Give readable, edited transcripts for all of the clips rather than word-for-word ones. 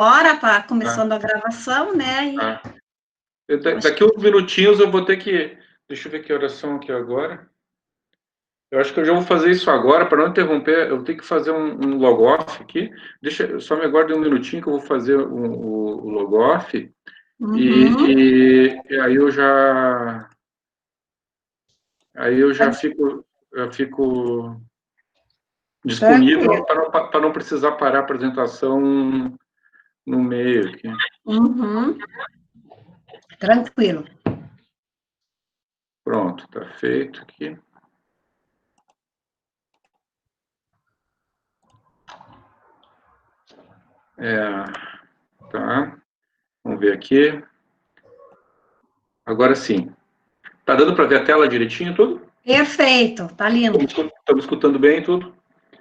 Agora está Tá, começando a gravação, né? tá. Daqui uns minutinhos eu vou ter que... Deixa eu ver que horas são aqui agora. Eu acho que eu já vou fazer isso agora, para não interromper, eu tenho que fazer um log-off aqui. Só me aguarde um minutinho que eu vou fazer o log-off. Uhum. E aí eu já fico disponível Tranquilo. para não precisar parar a apresentação no meio aqui. Uhum. Tranquilo. Pronto, está feito aqui. Tá. Vamos ver aqui. Agora sim. Tá dando para ver a tela direitinho, tudo? Perfeito, tá lindo. Estamos escutando bem tudo?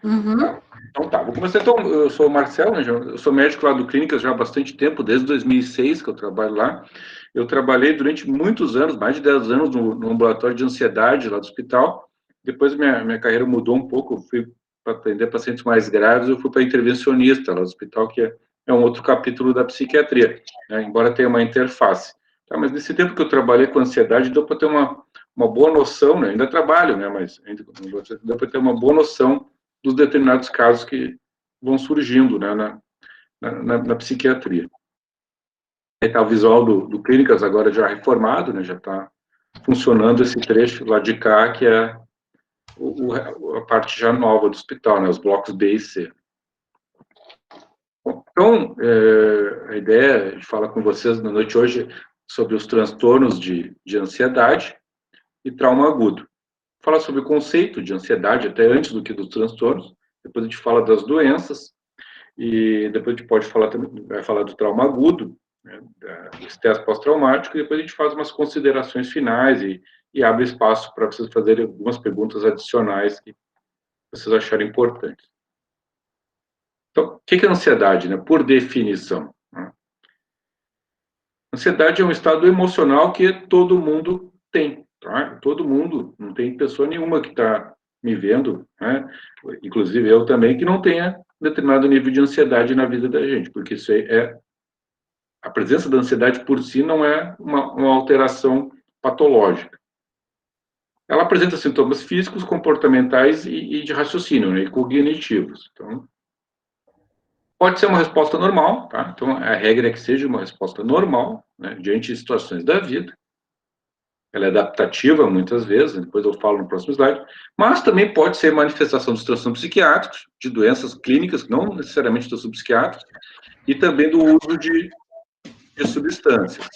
Uhum. Então tá, vou começar então. Eu sou o Marcelo, né, eu sou médico lá do Clínicas já há bastante tempo, desde 2006 que eu trabalho lá. Eu trabalhei durante muitos anos, mais de 10 anos, no ambulatório de ansiedade lá do hospital. Depois minha carreira mudou um pouco, eu fui para atender pacientes mais graves, eu fui para intervencionista lá do hospital, que é um outro capítulo da psiquiatria, né, embora tenha uma interface. Tá, mas nesse tempo que eu trabalhei com ansiedade, deu para ter uma boa noção, né, ainda trabalho, né, mas ainda, deu para ter uma boa noção dos determinados casos que vão surgindo, né, na psiquiatria. Aí está o visual do Clínicas, agora já reformado, né, já está funcionando esse trecho lá de cá, que é a parte já nova do hospital, né, os blocos B e C. Bom, então, a ideia de falar com vocês na noite hoje sobre os transtornos de ansiedade e trauma agudo. Falar sobre o conceito de ansiedade, até antes do que dos transtornos, depois a gente fala das doenças, e depois a gente pode falar também, vai falar do trauma agudo, né, do estresse pós-traumático, e depois a gente faz umas considerações finais e abre espaço para vocês fazerem algumas perguntas adicionais que vocês acharem importantes. Então, o que é ansiedade, né? Por definição, né? Ansiedade é um estado emocional que todo mundo tem, tá? Todo mundo, não tem pessoa nenhuma que está me vendo, né? Inclusive eu também, que não tenha determinado nível de ansiedade na vida da gente, porque isso a presença da ansiedade por si não é uma alteração patológica. Ela apresenta sintomas físicos, comportamentais e de raciocínio, né, e cognitivos. Então, pode ser uma resposta normal, tá? Então, a regra é que seja uma resposta normal, né, diante de situações da vida. Ela é adaptativa, muitas vezes, depois eu falo no próximo slide, mas também pode ser manifestação dos transtornos psiquiátricos, de doenças clínicas, não necessariamente transtornos psiquiátricos, e também do uso de substâncias.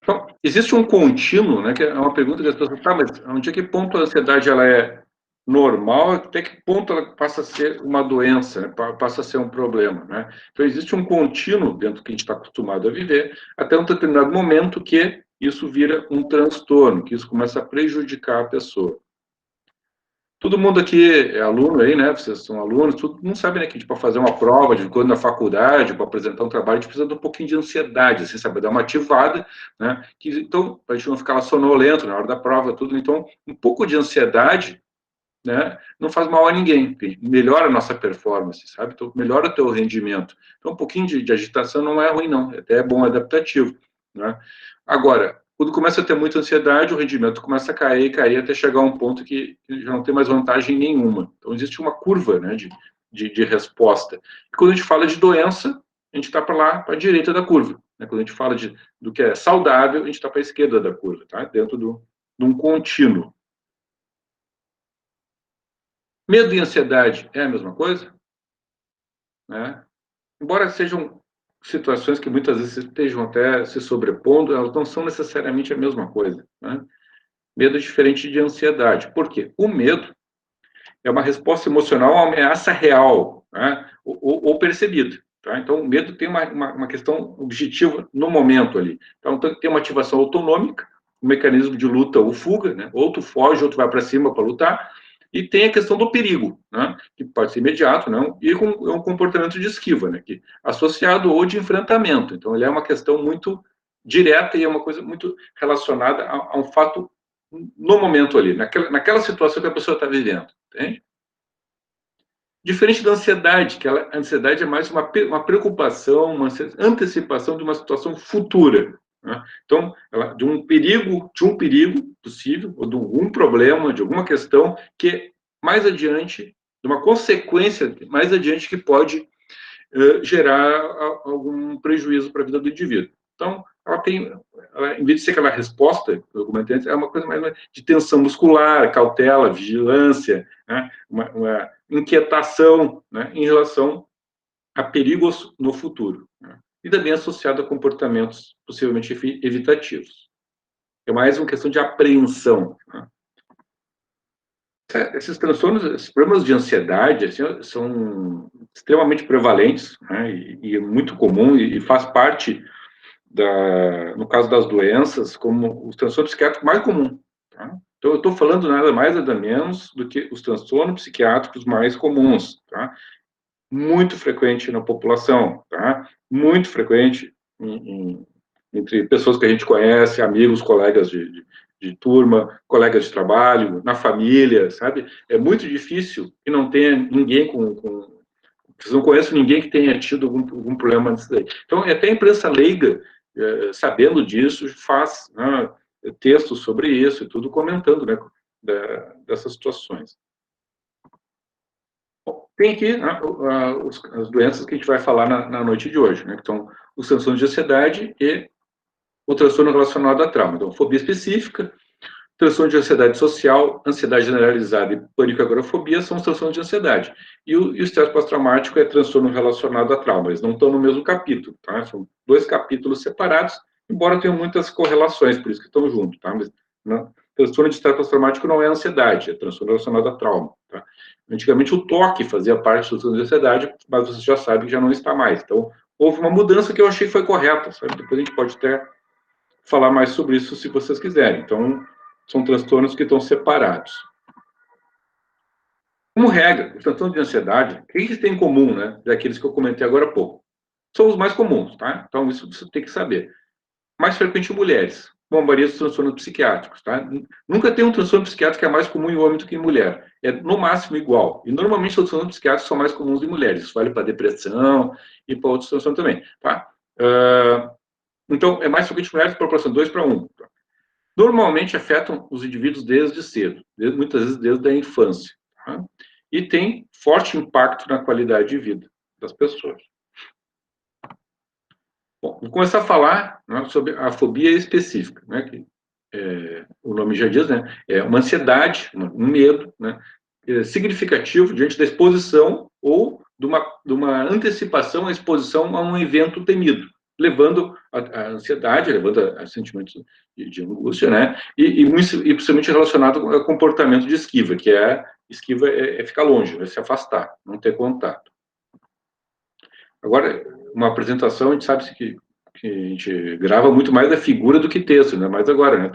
Então, existe um contínuo, né, que é uma pergunta que as pessoas, tá, mas onde é que ponto a ansiedade ela é normal, até que ponto ela passa a ser uma doença, né, passa a ser um problema, né? Então, existe um contínuo dentro do que a gente está acostumado a viver, até um determinado momento que isso vira um transtorno, que isso começa a prejudicar a pessoa. Todo mundo aqui é aluno aí, né? Vocês são alunos, todo mundo sabe, né, que a gente, para fazer uma prova, de quando na faculdade, para apresentar um trabalho, a gente precisa de um pouquinho de ansiedade, assim, sabe? Dar uma ativada, né? Então, para a gente não ficar sonolento na hora da prova, tudo. Então, um pouco de ansiedade, né, não faz mal a ninguém, melhora a nossa performance, sabe? Então, melhora o teu rendimento. Então, um pouquinho de agitação não é ruim, não. Até é bom, é adaptativo, né? Agora, quando começa a ter muita ansiedade, o rendimento começa a cair, até chegar a um ponto que já não tem mais vantagem nenhuma. Então, existe uma curva, né, de resposta. E quando a gente fala de doença, a gente está para lá, para a direita da curva. Né? Quando a gente fala do que é saudável, a gente está para a esquerda da curva, tá? Dentro de um contínuo. Medo e ansiedade é a mesma coisa? Né? Embora sejam situações que muitas vezes estejam até se sobrepondo, elas não são necessariamente a mesma coisa. Né? Medo é diferente de ansiedade. Por quê? O medo é uma resposta emocional a uma ameaça real, né? ou percebida. Tá? Então, o medo tem uma questão objetiva no momento ali. Então, tem uma ativação autonômica, um mecanismo de luta ou fuga, né? Ou tu foge, ou tu vai para cima para lutar, e tem a questão do perigo, né? Que pode ser imediato, não? E é um comportamento de esquiva, né? Que, associado ou de enfrentamento. Então, ele é uma questão muito direta e é uma coisa muito relacionada a um fato no momento ali, naquela situação que a pessoa está vivendo, entende? Diferente da ansiedade, que a ansiedade é mais uma preocupação, uma antecipação de uma situação futura. Né? Então, de um perigo possível, ou de algum problema, de alguma questão, que mais adiante, de uma consequência mais adiante que pode gerar algum prejuízo para a vida do indivíduo. Então, em vez de ser aquela resposta, que eu comentei antes, é uma coisa mais de tensão muscular, cautela, vigilância, né? uma inquietação, né? Em relação a perigos no futuro. Né? E também associado a comportamentos possivelmente evitativos. É mais uma questão de apreensão. Né? Esses transtornos, esses problemas de ansiedade, assim, são extremamente prevalentes, né, e é muito comum, e faz parte, no caso das doenças, como os transtornos psiquiátricos mais comuns. Tá? Então, eu estou falando nada mais, nada menos do que os transtornos psiquiátricos mais comuns. Tá? Muito frequente na população, tá? Muito frequente entre pessoas que a gente conhece, amigos, colegas de turma, colegas de trabalho, na família, sabe? É muito difícil que não tenha ninguém vocês não conhecem ninguém que tenha tido algum problema nisso daí. Então, até a imprensa leiga, sabendo disso, faz, né, textos sobre isso e tudo comentando, né, dessas situações. Bom, tem aqui, né, as doenças que a gente vai falar na noite de hoje, né, que são os transtornos de ansiedade e o transtorno relacionado a trauma. Então, fobia específica, transtorno de ansiedade social, ansiedade generalizada e pânico-agorafobia são os transtornos de ansiedade. E o estresse pós-traumático é transtorno relacionado a trauma. Eles não estão no mesmo capítulo, tá? São 2 capítulos separados, embora tenham muitas correlações, por isso que estão juntos, tá? Mas transtorno de estresse pós-traumático não é ansiedade, é transtorno relacionado a trauma, tá? Antigamente o toque fazia parte do transtorno de ansiedade, mas você já sabe que já não está mais. Então, houve uma mudança que eu achei que foi correta, sabe? Depois a gente pode até falar mais sobre isso se vocês quiserem. Então, são transtornos que estão separados. Como regra, os transtornos de ansiedade, o que eles têm em comum, né? Daqueles que eu comentei agora há pouco. São os mais comuns, tá? Então, isso você tem que saber. Mais frequente em mulheres, como a maioria dos transtornos psiquiátricos, tá? Nunca tem um transtorno psiquiátrico que é mais comum em homem do que em mulher. É, no máximo, igual. E, normalmente, os transtornos psiquiátricos são mais comuns em mulheres. Isso vale para depressão e para outros transtornos também, tá? Então, é mais frequente em mulheres, proporção 2 para 1. Normalmente afetam os indivíduos desde cedo, muitas vezes desde a infância, tá? E tem forte impacto na qualidade de vida das pessoas. Bom, vou começar a falar, né, sobre a fobia específica, né, que o nome já diz, né, é uma ansiedade, um medo, né, significativo diante da exposição ou de uma antecipação à exposição a um evento temido, levando a ansiedade, levando a sentimentos de angústia, né, e principalmente relacionado ao comportamento de esquiva, que esquiva é ficar longe, é se afastar, não ter contato. Agora, uma apresentação, a gente sabe que a gente grava muito mais a figura do que texto, né, mas agora, né,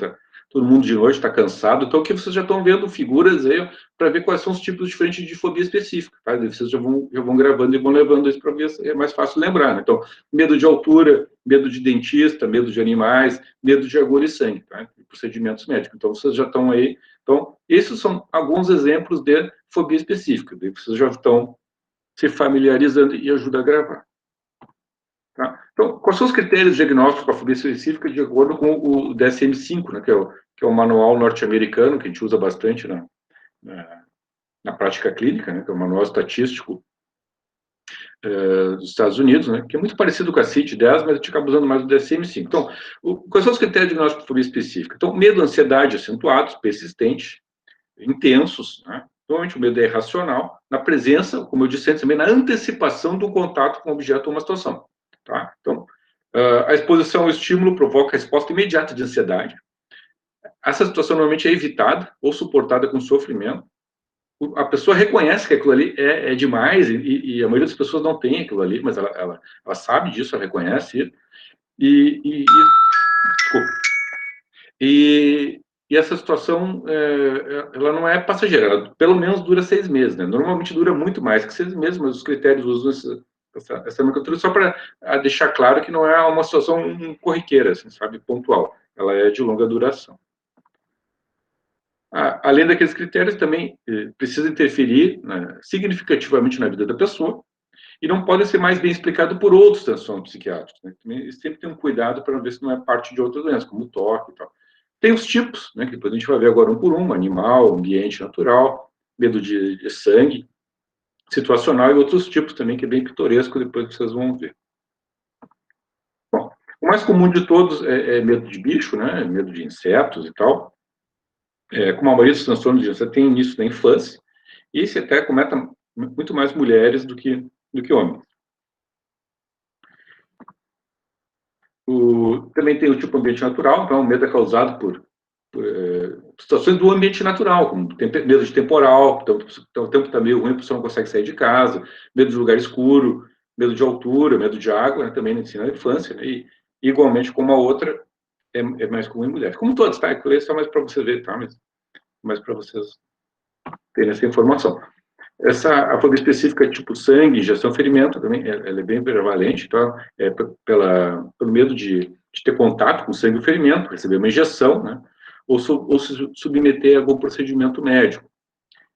todo mundo de noite está cansado, então aqui vocês já estão vendo figuras aí para ver quais são os tipos diferentes de fobia específica, tá? Vocês já vão gravando e vão levando isso para ver, é mais fácil lembrar, né? Então, medo de altura, medo de dentista, medo de animais, medo de agulha e sangue, tá? Procedimentos médicos. Então, vocês já estão aí. Então, esses são alguns exemplos de fobia específica, daí vocês já estão se familiarizando e ajuda a gravar. Tá? Então, quais são os critérios diagnósticos para a fobia específica de acordo com o DSM-5, né, que é o manual norte-americano, que a gente usa bastante na prática clínica, né, que é o manual estatístico dos Estados Unidos, né, que é muito parecido com a CID-10, mas a gente acaba usando mais o DSM-5. Então, quais são os critérios diagnósticos para a fobia específica? Então, medo, ansiedade acentuados, persistentes, intensos, né? Normalmente o medo é irracional, na presença, como eu disse antes, também na antecipação do contato com o objeto ou uma situação. Tá? Então, a exposição ao estímulo provoca resposta imediata de ansiedade. Essa situação normalmente é evitada ou suportada com sofrimento. A pessoa reconhece que aquilo ali é demais e a maioria das pessoas não tem aquilo ali, mas ela sabe disso, ela reconhece. Desculpa. E essa situação, ela não é passageira, ela pelo menos dura 6 meses, né? Normalmente dura muito mais que 6 meses, mas os critérios usam essa nomenclatura só para deixar claro que não é uma situação corriqueira, assim, sabe, pontual. Ela é de longa duração. Além daqueles critérios, também precisa interferir, né, significativamente na vida da pessoa, e não podem ser mais bem explicados por outros transtornos psiquiátricos. Né? Também sempre tem um cuidado para ver se não é parte de outra doença, como toque e tal. Tem os tipos, né, que depois a gente vai ver agora um por um: animal, ambiente natural, medo de sangue, situacional, e outros tipos também, que é bem pitoresco, depois vocês vão ver. Bom, o mais comum de todos é medo de bicho, né, medo de insetos e tal. Como a maioria dos transtornos de ansiedade tem início na infância, e se até cometa muito mais mulheres do que homens. Também tem o tipo ambiente natural, então o medo é causado por situações do ambiente natural, como medo de temporal, então o tempo está meio ruim, a pessoa não consegue sair de casa, medo de lugar escuro, medo de altura, medo de água, né, também ensina na infância, né, e igualmente como a outra, é mais comum em mulheres. Como todas, tá? Eu só mais para você ver, tá? Mas mais para vocês terem essa informação. A fobia específica tipo sangue, injeção, ferimento, também, ela é bem prevalente, tá? Pelo medo de ter contato com sangue ou ferimento, receber uma injeção, né? Ou se submeter a algum procedimento médico.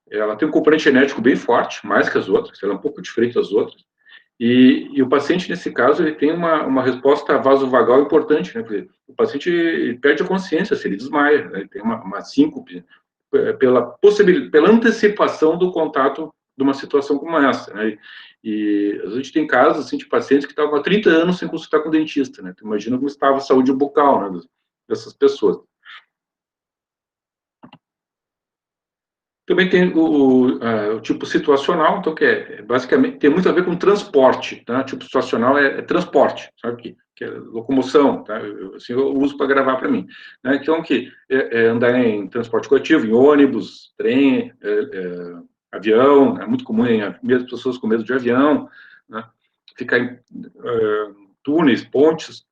Ela tem um componente genético bem forte, mais que as outras, ela é um pouco diferente das outras, e o paciente, nesse caso, ele tem uma resposta vasovagal importante, né? Porque o paciente perde a consciência se ele desmaia, né? Ele tem uma síncope, pela antecipação do contato de uma situação como essa, né? E a gente tem casos assim, de pacientes que estavam há 30 anos sem consultar com o dentista, né? Tu imagina como estava a saúde bucal, né, dessas pessoas. Também tem o tipo situacional, então, que basicamente tem muito a ver com transporte, tá? Tipo situacional é transporte, sabe? Que é locomoção, tá? Assim, eu uso para gravar para mim, né? Então, que andar em transporte coletivo, em ônibus, trem, avião, é muito comum mesmo pessoas com medo de avião, né? Ficar em túneis, pontes,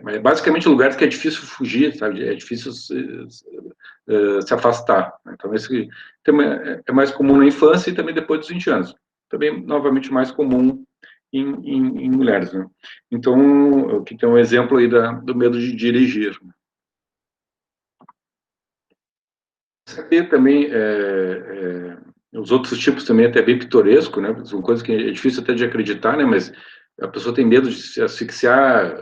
mas basicamente lugares que é difícil fugir, sabe? É difícil se afastar. Então, esse tema é mais comum na infância e também depois dos 20 anos. Também, novamente, mais comum em mulheres. Né? Então, aqui tem um exemplo aí do medo de dirigir. Saber também, os outros tipos também é até bem pitoresco, né? São coisas que é difícil até de acreditar, né? Mas a pessoa tem medo de se asfixiar,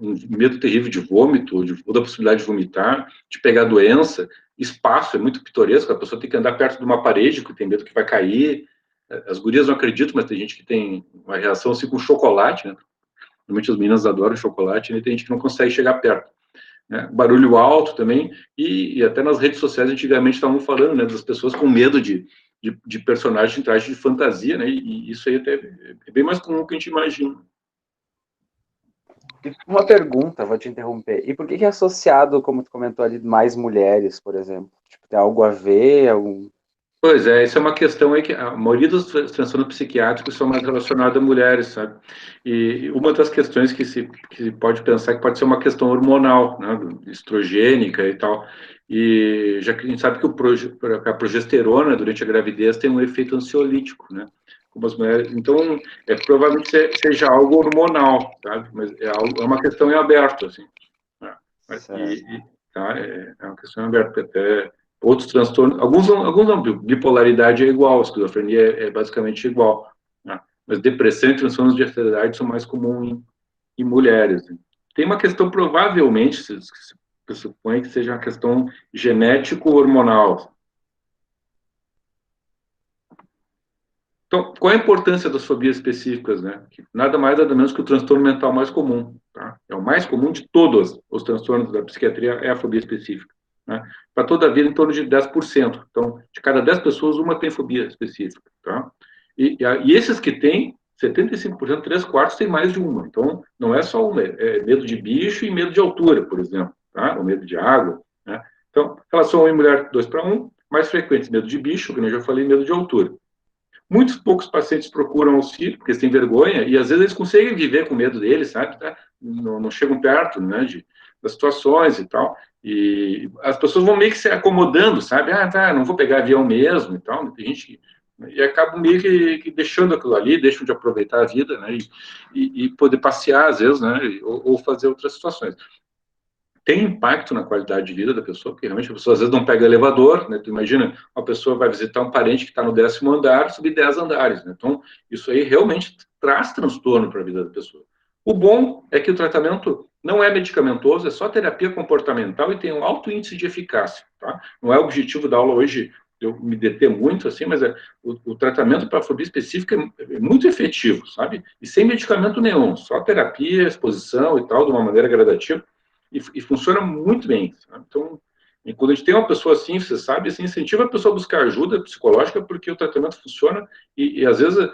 um medo terrível de vômito, ou da possibilidade de vomitar, de pegar doença. Espaço é muito pitoresco, a pessoa tem que andar perto de uma parede, que tem medo que vai cair. As gurias não acreditam, mas tem gente que tem uma reação assim com chocolate, né? Normalmente as meninas adoram chocolate, né? E tem gente que não consegue chegar perto. Né? Barulho alto também, e até nas redes sociais antigamente estavam falando, né, das pessoas com medo de personagens em traje de fantasia, né, e isso aí até é bem mais comum do que a gente imagina. Uma pergunta, vou te interromper. E por que é associado, como tu comentou ali, mais mulheres, por exemplo? Tipo, tem algo a ver? Pois é, essa é uma questão aí que a maioria dos transtornos psiquiátricos são mais relacionados a mulheres, sabe? E uma das questões que se pode pensar que pode ser uma questão hormonal, né? Estrogênica e tal. E já que a gente sabe que a progesterona durante a gravidez tem um efeito ansiolítico, né? Como as mulheres, então, provavelmente seja algo hormonal, sabe? Mas é uma questão em aberto, assim. Né? Tá, é uma questão em aberto, até outros transtornos, alguns não, bipolaridade é igual, esquizofrenia é basicamente igual, né? Mas depressão e transtornos de ansiedade são mais comuns em mulheres. Né? Tem uma questão, provavelmente, se pressupõe que seja uma questão genético-hormonal. Então, qual é a importância das fobias específicas, né? Que nada mais, nada menos que o transtorno mental mais comum, tá? É o mais comum de todos os transtornos da psiquiatria, é a fobia específica. Né? Para toda a vida, em torno de 10%. Então, de cada 10 pessoas, uma tem fobia específica. Tá? E esses que têm, 75%, 3/4 tem mais de uma. Então, não é só uma, é medo de bicho e medo de altura, por exemplo, tá? Ou medo de água. Né? Então, relação homem e mulher, 2/1, mais frequentes, medo de bicho, que eu já falei, medo de altura. Muitos poucos pacientes procuram auxílio, porque eles têm vergonha, e às vezes eles conseguem viver com medo deles, sabe? Tá? Não chegam perto, né, das situações e tal. E as pessoas vão meio que se acomodando, sabe? Ah, tá, não vou pegar avião mesmo e tal. Tem gente que... E acabam meio que deixando aquilo ali, deixam de aproveitar a vida, né? E poder passear, às vezes, né? Ou fazer outras situações. tem impacto na qualidade de vida da pessoa, porque realmente a pessoa às vezes não pega elevador, né? Tu imagina, uma pessoa vai visitar um parente que está no 10º andar, subir 10 andares, né? Então, isso aí realmente traz transtorno para a vida da pessoa. O bom é que o tratamento não é medicamentoso, é só terapia comportamental e tem um alto índice de eficácia, tá? Não é o objetivo da aula hoje eu me deter muito, assim, mas o tratamento para fobia específica é muito efetivo, sabe? E sem medicamento nenhum, só terapia, exposição e tal, de uma maneira gradativa, e funciona muito bem, sabe? Então, quando a gente tem uma pessoa assim, você sabe, assim, incentiva a pessoa a buscar ajuda psicológica, porque o tratamento funciona, e às vezes,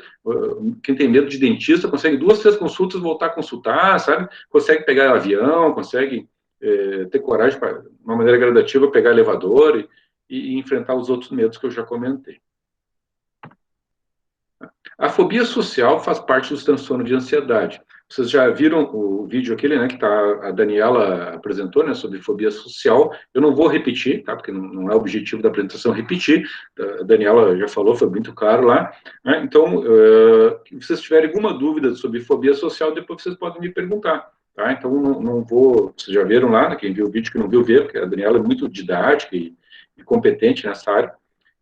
quem tem medo de dentista consegue 2, 3 consultas voltar a consultar, sabe? Consegue pegar avião, consegue ter coragem, para, de uma maneira gradativa, pegar elevador e enfrentar os outros medos que eu já comentei. A fobia social faz parte dos transtornos de ansiedade. Vocês já viram o vídeo aquele, né, que a Daniela apresentou, né, sobre fobia social. Eu não vou repetir, tá, porque não é o objetivo da apresentação repetir. A Daniela já falou, foi muito claro lá. Né? Então, se vocês tiverem alguma dúvida sobre fobia social, depois vocês podem me perguntar. Tá? Então, não vou... Vocês já viram lá, né, quem viu o vídeo que não viu, ver, porque a Daniela é muito didática e competente nessa área.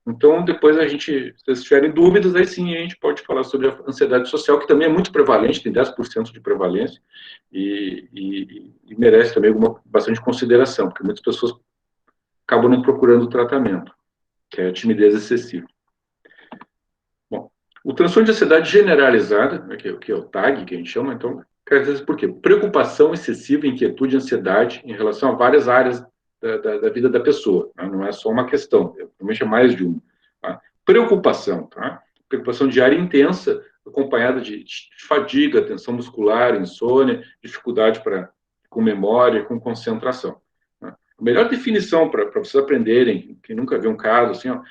Então, depois se vocês tiverem dúvidas, aí sim a gente pode falar sobre a ansiedade social, que também é muito prevalente, tem 10% de prevalência, e merece também bastante consideração, porque muitas pessoas acabam não procurando o tratamento, que é a timidez excessiva. Bom, o transtorno de ansiedade generalizada, né, que é o TAG, que a gente chama, então, caracteriza por quê? Preocupação excessiva, inquietude e ansiedade em relação a várias áreas da vida da pessoa, tá? Não é só uma questão, realmente é mais de uma. Tá? Preocupação, tá? Preocupação diária intensa, acompanhada de fadiga, tensão muscular, insônia, dificuldade com memória, com concentração. Tá? A melhor definição para vocês aprenderem, que nunca viu um caso, assim, ó,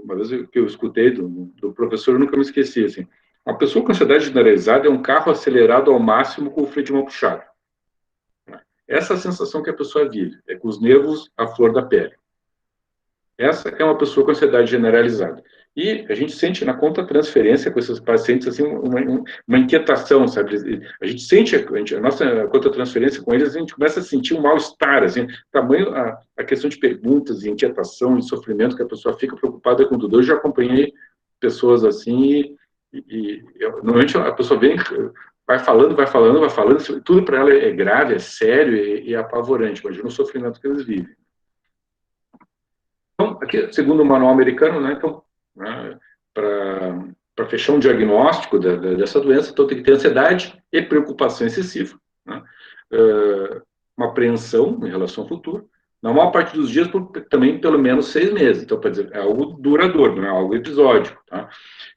uma vez que eu escutei do professor, eu nunca me esqueci, assim, uma pessoa com ansiedade generalizada é um carro acelerado ao máximo com o freio de mão puxado. Essa é a sensação que a pessoa vive, é com os nervos à flor da pele. Essa é uma pessoa com ansiedade generalizada. E a gente sente na contra-transferência com esses pacientes assim, uma inquietação, sabe? A gente sente, a nossa contra-transferência com eles, a gente começa a sentir um mal-estar, assim, tamanho a questão de perguntas, de inquietação, de sofrimento, que a pessoa fica preocupada com tudo. Eu já acompanhei pessoas assim, normalmente a pessoa vem... vai falando, tudo para ela é grave, é sério e apavorante. Imagina o sofrimento que eles vivem. Então, aqui, segundo o manual americano, né, então, né, para fechar um diagnóstico dessa doença, então tem que ter ansiedade e preocupação excessiva, né, uma apreensão em relação ao futuro, na maior parte dos dias, também pelo menos 6 meses. Então, para dizer, é algo duradouro, não é algo episódico, tá?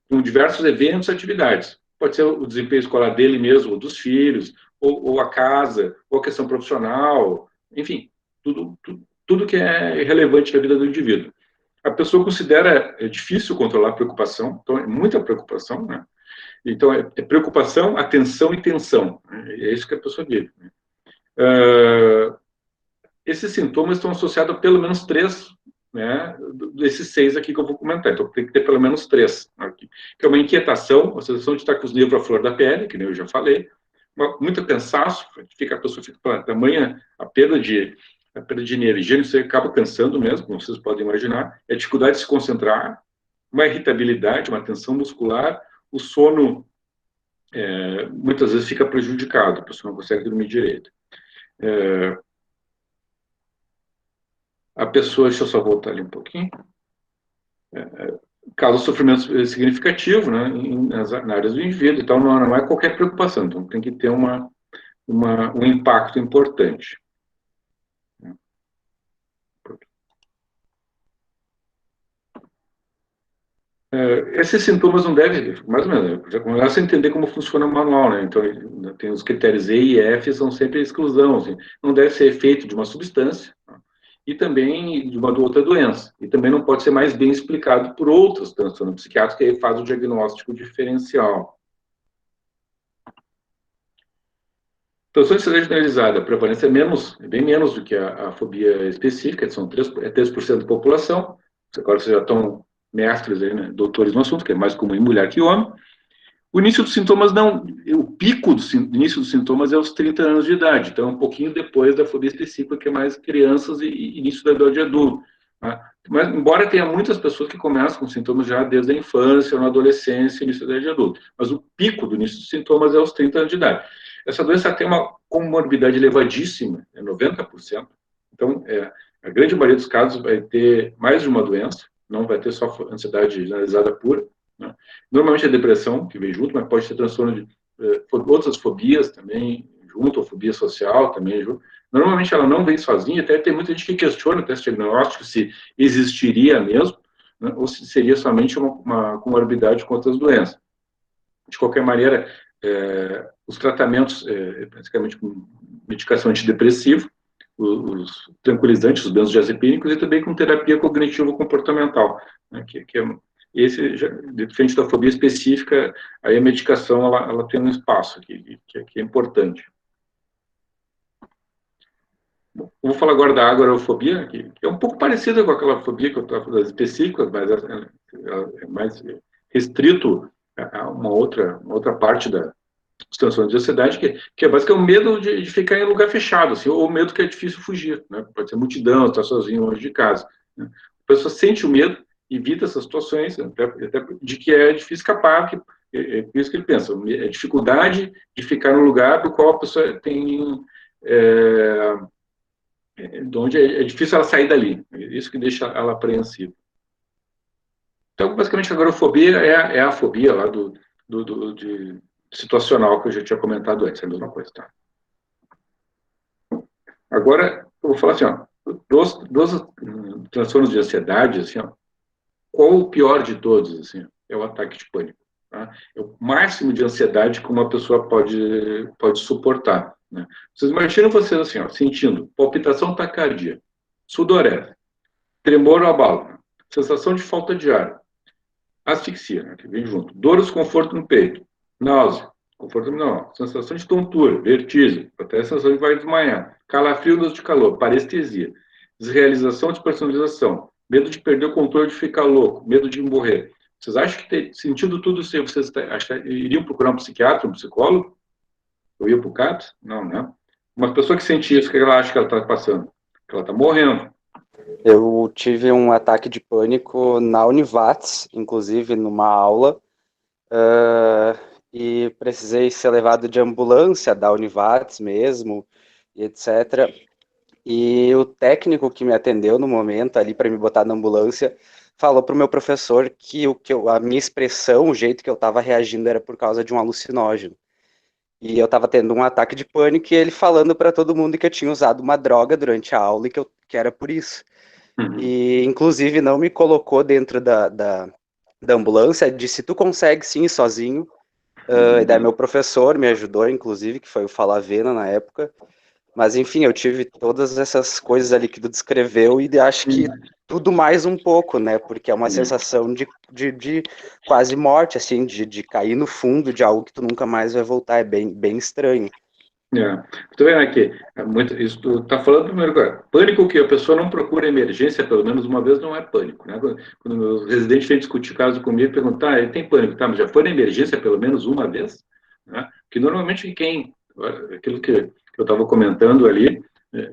Com diversos eventos e atividades. Pode ser o desempenho escolar dele mesmo, ou dos filhos, ou a casa, ou a questão profissional, enfim, tudo que é relevante na vida do indivíduo. A pessoa considera difícil controlar a preocupação, então é muita preocupação, né? Então é preocupação, atenção e tensão. Né? É isso que a pessoa vive. Né? Esses sintomas estão associados a pelo menos 3, né, desses 6 aqui que eu vou comentar. Então, tem que ter pelo menos 3 aqui. Que é uma inquietação, a sensação de estar com os nervos à flor da pele, que nem eu já falei, muito cansaço, a pessoa fica pela tamanha a perda de energia, você acaba cansando mesmo, como vocês podem imaginar, é a dificuldade de se concentrar, uma irritabilidade, uma tensão muscular, o sono muitas vezes fica prejudicado, a pessoa não consegue dormir direito. A pessoa, deixa eu só voltar ali um pouquinho, causa sofrimento significativo, né, na área do indivíduo, então não é qualquer preocupação, então tem que ter um impacto importante. Esses sintomas não devem, mais ou menos, já começa a entender como funciona o manual, né? Então, tem os critérios E e F, são sempre exclusão, assim, não deve ser efeito de uma substância, tá? E também de uma outra doença, e também não pode ser mais bem explicado por outros transtornos psiquiátricos, que aí faz o diagnóstico diferencial. Então, a ansiedade generalizada, a prevalência é bem menos do que a fobia específica, são 3% da população, agora vocês já estão mestres, aí, né, doutores no assunto, que é mais comum em mulher que homem. O início dos sintomas não, o pico do início dos sintomas é aos 30 anos de idade, então é um pouquinho depois da fobia específica, que é mais crianças e início da idade adulta. Tá? Mas, embora tenha muitas pessoas que começam com sintomas já desde a infância, ou na adolescência, início da idade adulta, mas o pico do início dos sintomas é aos 30 anos de idade. Essa doença tem uma comorbidade elevadíssima, é 90%, então a grande maioria dos casos vai ter mais de uma doença, não vai ter só ansiedade generalizada pura, né? Normalmente é depressão que vem junto, mas pode ter transtorno de outras fobias também junto, ou fobia social também junto. Normalmente ela não vem sozinha, até tem muita gente que questiona o teste diagnóstico se existiria mesmo, né, ou se seria somente uma comorbidade com outras doenças. De qualquer maneira, os tratamentos, basicamente com medicação antidepressiva, os tranquilizantes, os benzodiazepínicos, e também com terapia cognitivo-comportamental, né, que é esse, diferente da fobia específica, aí a medicação ela tem um espaço aqui, que é importante. Bom, vou falar agora da agorafobia, que é um pouco parecida com aquela fobia que eu estava falando, específica, mas ela é mais restrito a uma outra parte dos transtornos de ansiedade, que é basicamente o medo de ficar em lugar fechado, assim, ou o medo que é difícil fugir, né? Pode ser multidão, estar sozinho longe de casa, né? A pessoa sente o medo, evita essas situações, até de que é difícil escapar, é por isso que ele pensa, a dificuldade de ficar no lugar do qual a pessoa tem, de onde é difícil ela sair dali, isso que deixa ela apreensiva. Então, basicamente, a agorafobia é a fobia lá de situacional que eu já tinha comentado antes, é a mesma coisa, tá? Agora, eu vou falar assim, ó, dos transtornos de ansiedade, assim, ó, qual o pior de todos, assim, é o ataque de pânico, tá? É o máximo de ansiedade que uma pessoa pode suportar, né? Vocês imaginam vocês assim, ó, sentindo palpitação taquicardia, sudorese, tremor ou abalo, sensação de falta de ar, asfixia, né, que vem junto, dor ou desconforto no peito, náusea, conforto abdominal, sensação de tontura, vertigem, até a sensação de vai desmaiar, calafrio, dor de calor, parestesia, desrealização, despersonalização, medo de perder o controle, de ficar louco, medo de morrer. Vocês acham que, sentindo tudo isso, vocês iriam procurar um psiquiatra, um psicólogo? Ou ia para o CAPS? Não, né? Uma pessoa que sente isso, o que ela acha que ela está passando? Que ela está morrendo. Eu tive um ataque de pânico na Univates, inclusive numa aula, e precisei ser levado de ambulância da Univates mesmo, e etc. E o técnico que me atendeu no momento ali para me botar na ambulância falou para o meu professor que a minha expressão, o jeito que eu estava reagindo era por causa de um alucinógeno. E eu estava tendo um ataque de pânico e ele falando para todo mundo que eu tinha usado uma droga durante a aula e que era por isso. E, inclusive, não me colocou dentro da ambulância, disse, tu consegue sim ir sozinho. E daí meu professor me ajudou, inclusive, que foi o Falavena na época. Mas, enfim, eu tive todas essas coisas ali que tu descreveu e acho que tudo mais um pouco, né? Porque é uma sensação de quase morte, assim, de cair no fundo de algo que tu nunca mais vai voltar. É bem estranho. Estou vendo aqui, isso tu está falando primeiro, cara, pânico que a pessoa não procura emergência pelo menos uma vez não é pânico, né? Quando meus residentes vêm discutir caso comigo, perguntar, ele tem pânico, tá, mas já foi na emergência pelo menos uma vez? Né? Porque normalmente aquilo que eu estava comentando ali,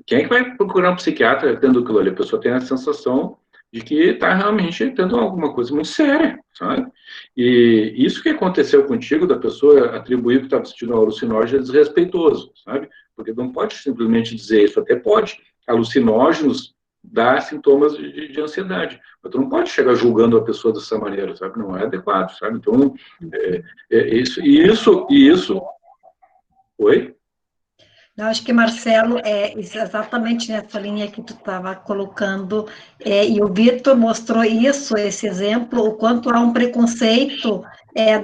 quem é que vai procurar um psiquiatra tendo aquilo ali? A pessoa tem a sensação de que está realmente tendo alguma coisa muito séria, sabe? E isso que aconteceu contigo, da pessoa atribuir que estava sentindo um alucinógeno, é desrespeitoso, sabe? Porque não pode simplesmente dizer isso, até pode. Alucinógenos dá sintomas de ansiedade, mas tu não pode chegar julgando a pessoa dessa maneira, sabe? Não é adequado, sabe? Então, isso... Oi? Eu acho que, Marcelo, é exatamente nessa linha que tu estava colocando, e o Vitor mostrou isso, esse exemplo, o quanto há um preconceito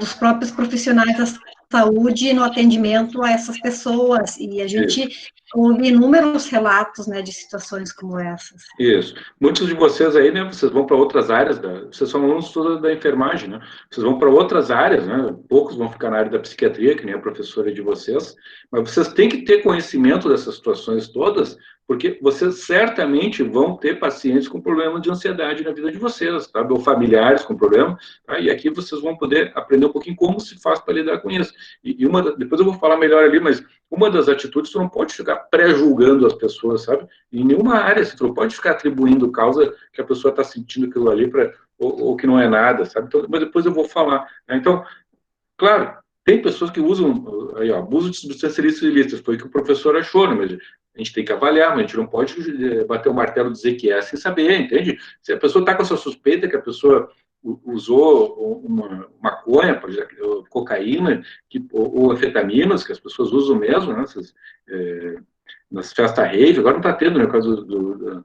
dos próprios profissionais da saúde no atendimento a essas pessoas, e a gente ouve inúmeros relatos, né, de situações como essas. Isso. Muitos de vocês aí, né, vocês vão para outras áreas, vocês são alunos todos da enfermagem, né, vocês vão para outras áreas, né, poucos vão ficar na área da psiquiatria, que nem a professora de vocês, mas vocês têm que ter conhecimento dessas situações todas Porque vocês certamente vão ter pacientes com problemas de ansiedade na vida de vocês, sabe? Ou familiares com problemas, tá? E aqui vocês vão poder aprender um pouquinho como se faz para lidar com isso. Depois eu vou falar melhor ali, mas uma das atitudes, tu não pode ficar pré-julgando as pessoas, sabe? Em nenhuma área, tu não pode ficar atribuindo causa que a pessoa está sentindo aquilo ali ou que não é nada, sabe? Então, mas depois eu vou falar, né? Então, claro, tem pessoas que usam aí, ó, abuso de substâncias ilícitas, foi o que o professor achou, né? Mas a gente tem que avaliar, mas a gente não pode bater o martelo e dizer que é sem saber, entende? Se a pessoa está com essa suspeita que a pessoa usou uma maconha, por exemplo, cocaína, ou anfetaminas, que as pessoas usam mesmo, né? Nas festas rave, agora não está tendo, né, por causa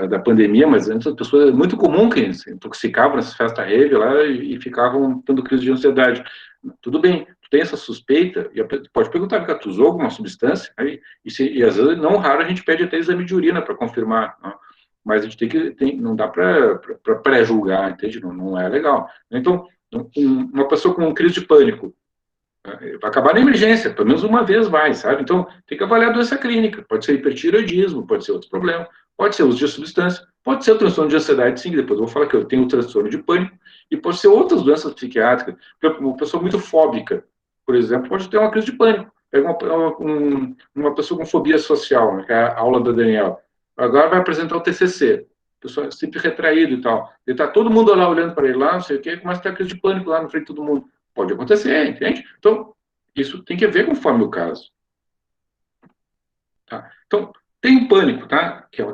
da pandemia, mas antes as pessoas, é muito comum que se intoxicavam nessas festas rave lá e ficavam tendo crise de ansiedade. Tudo bem, tu tem essa suspeita, e pode perguntar, porque tu usou alguma substância, aí, e às vezes, não raro, a gente pede até exame de urina para confirmar, não? Mas a gente não dá para pré-julgar, entende? Não é legal. Então, uma pessoa com crise de pânico, vai acabar na emergência, pelo menos uma vez vai, sabe? Então, tem que avaliar a doença clínica, pode ser hipertireoidismo, pode ser outro problema, pode ser uso de substância, pode ser o transtorno de ansiedade, sim, depois eu vou falar que eu tenho o transtorno de pânico, e pode ser outras doenças psiquiátricas. Uma pessoa muito fóbica, por exemplo, pode ter uma crise de pânico. Pega uma pessoa com fobia social, né, que é a aula da Daniela. Agora vai apresentar o TCC. A pessoa é sempre retraído e tal. E tá todo mundo lá olhando para ele lá, não sei o quê, começa a ter crise de pânico lá na frente de todo mundo. Pode acontecer, entende? Então, isso tem que ver conforme o caso. Tá? Então, tem pânico, tá? Que é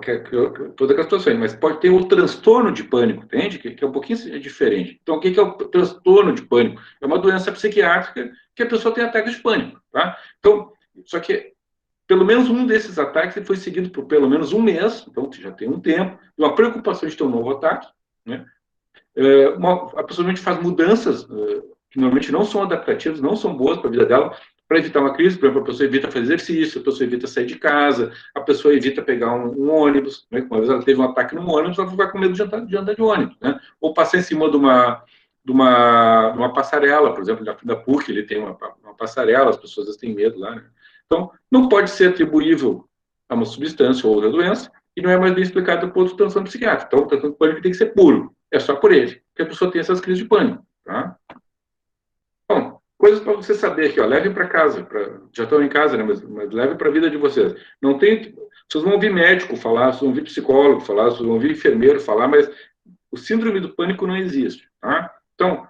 toda aquela situação aí, mas pode ter o transtorno de pânico, entende? Que é um pouquinho diferente. Então, o que é o transtorno de pânico? É uma doença psiquiátrica que a pessoa tem ataques de pânico, tá? Então, só que pelo menos um desses ataques foi seguido por pelo menos um mês, então já tem um tempo, de uma preocupação de ter um novo ataque, né? A pessoa normalmente faz mudanças que normalmente não são adaptativas, não são boas para a vida dela, para evitar uma crise. Por exemplo, a pessoa evita fazer exercício, a pessoa evita sair de casa, a pessoa evita pegar um ônibus, né? Uma vez ela teve um ataque no ônibus, ela vai com medo de andar de ônibus, né? Ou passar em cima de uma passarela, por exemplo, da PUC, ele tem uma passarela, as pessoas têm medo lá, né? Então, não pode ser atribuível a uma substância ou outra doença, e não é mais bem explicado por outro transtorno psiquiátrico. Então, o transtorno de pânico tem que ser puro. É só por ele que a pessoa tem essas crises de pânico, tá? Bom, coisas para você saber aqui, ó, levem para casa, já estão em casa, né, mas levem para a vida de vocês. Não tem, vocês vão ouvir médico falar, vocês vão ouvir psicólogo falar, vocês vão ouvir enfermeiro falar, mas o síndrome do pânico não existe, tá? Então,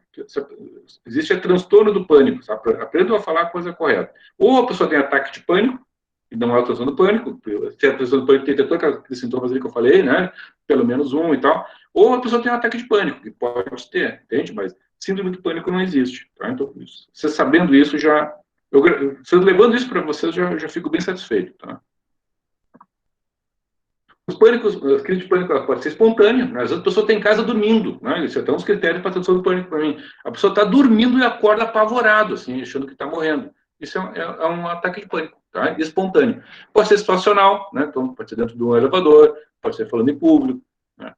existe o transtorno do pânico, sabe? Aprendam a falar a coisa correta. Ou a pessoa tem ataque de pânico, e não é o transtorno do pânico, se é o transtorno do pânico tem todos aqueles sintomas ali que eu falei, né? Pelo menos um e tal. Ou a pessoa tem um ataque de pânico, que pode ter, entende? Mas síndrome do pânico não existe, tá? Então, você sabendo isso, você levando isso para vocês, já fico bem satisfeito, tá? Os pânicos, as crises de pânico, ela pode ser espontânea, né? Às vezes a pessoa está em casa dormindo, né? Isso é até uns critérios para transtorno do pânico para mim. A pessoa está dormindo e acorda apavorado, assim, achando que está morrendo. Isso é um ataque de pânico, tá? Espontâneo. Pode ser situacional, né? Então, pode ser dentro de um elevador, pode ser falando em público, né?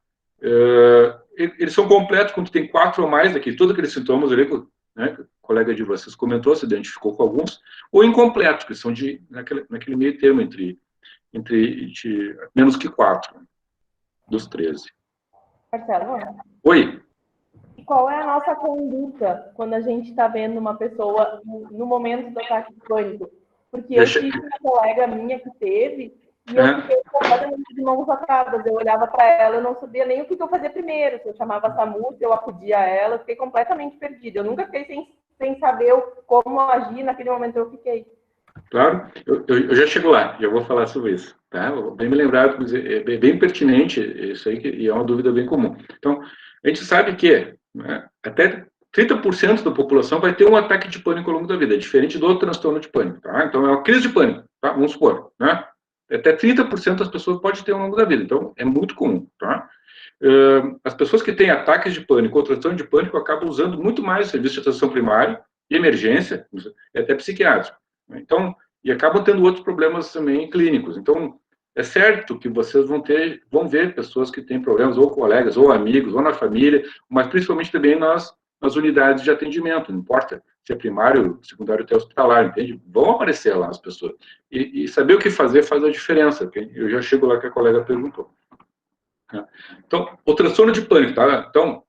Eles são completos quando tem 4 ou mais daqueles, todos aqueles sintomas ali, né, que o colega de vocês comentou, se identificou com alguns, ou incompletos, que são naquele meio termo entre menos que 4 dos 13. Marcelo? Oi. E qual é a nossa conduta quando a gente está vendo uma pessoa no momento do ataque de pânico? Porque eu tive uma colega minha que teve e eu fiquei completamente de mãos atadas. Eu olhava para ela, eu não sabia nem o que eu fazia primeiro. Se eu chamava a SAMU, se eu acudia a ela, eu fiquei completamente perdida. Eu nunca fiquei sem saber como agir. Naquele momento eu fiquei. Claro, eu já chego lá, já vou falar sobre isso, tá? Bem me lembrado, é bem pertinente isso aí, e é uma dúvida bem comum. Então, a gente sabe que, né, até 30% da população vai ter um ataque de pânico ao longo da vida, é diferente do transtorno de pânico, tá? Então, é uma crise de pânico, tá? Vamos supor, né? Até 30% das pessoas podem ter ao longo da vida, então é muito comum, tá? As pessoas que têm ataques de pânico ou transtorno de pânico acabam usando muito mais serviço de atenção primária e emergência, e até psiquiátrico. Então, e acabam tendo outros problemas também clínicos. Então, é certo que vocês vão ver pessoas que têm problemas, ou colegas, ou amigos, ou na família, mas principalmente também nas nas unidades de atendimento, não importa se é primário, secundário até hospitalar, entende? Vão aparecer lá as pessoas. E saber o que fazer faz a diferença, porque eu já chego lá que a colega perguntou. Então, o transtorno de pânico, tá? Então,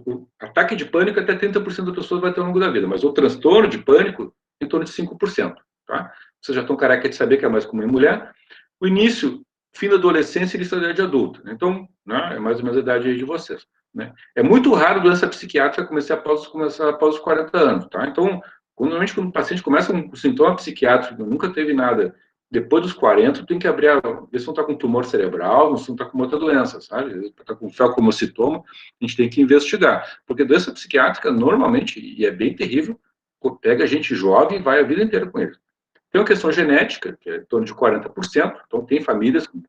o ataque de pânico até 30% das pessoas vai ter ao longo da vida, mas o transtorno de pânico em torno de 5%, tá? Vocês já estão careca de saber que é mais comum em mulher. O início, fim da adolescência e início da idade adulta. Então, né, é mais ou menos a idade aí de vocês. Né? É muito raro doença psiquiátrica começar após os 40 anos, tá? Então, normalmente quando o paciente começa com um sintoma psiquiátrico, nunca teve nada, depois dos 40, tem que abrir, ver se não está com tumor cerebral, se não está com outra doença, sabe? Está com felcomocitoma, a gente tem que investigar. Porque doença psiquiátrica, normalmente, e é bem terrível, pega gente jovem e vai a vida inteira com ele. Tem uma questão genética, que é em torno de 40%, então tem famílias com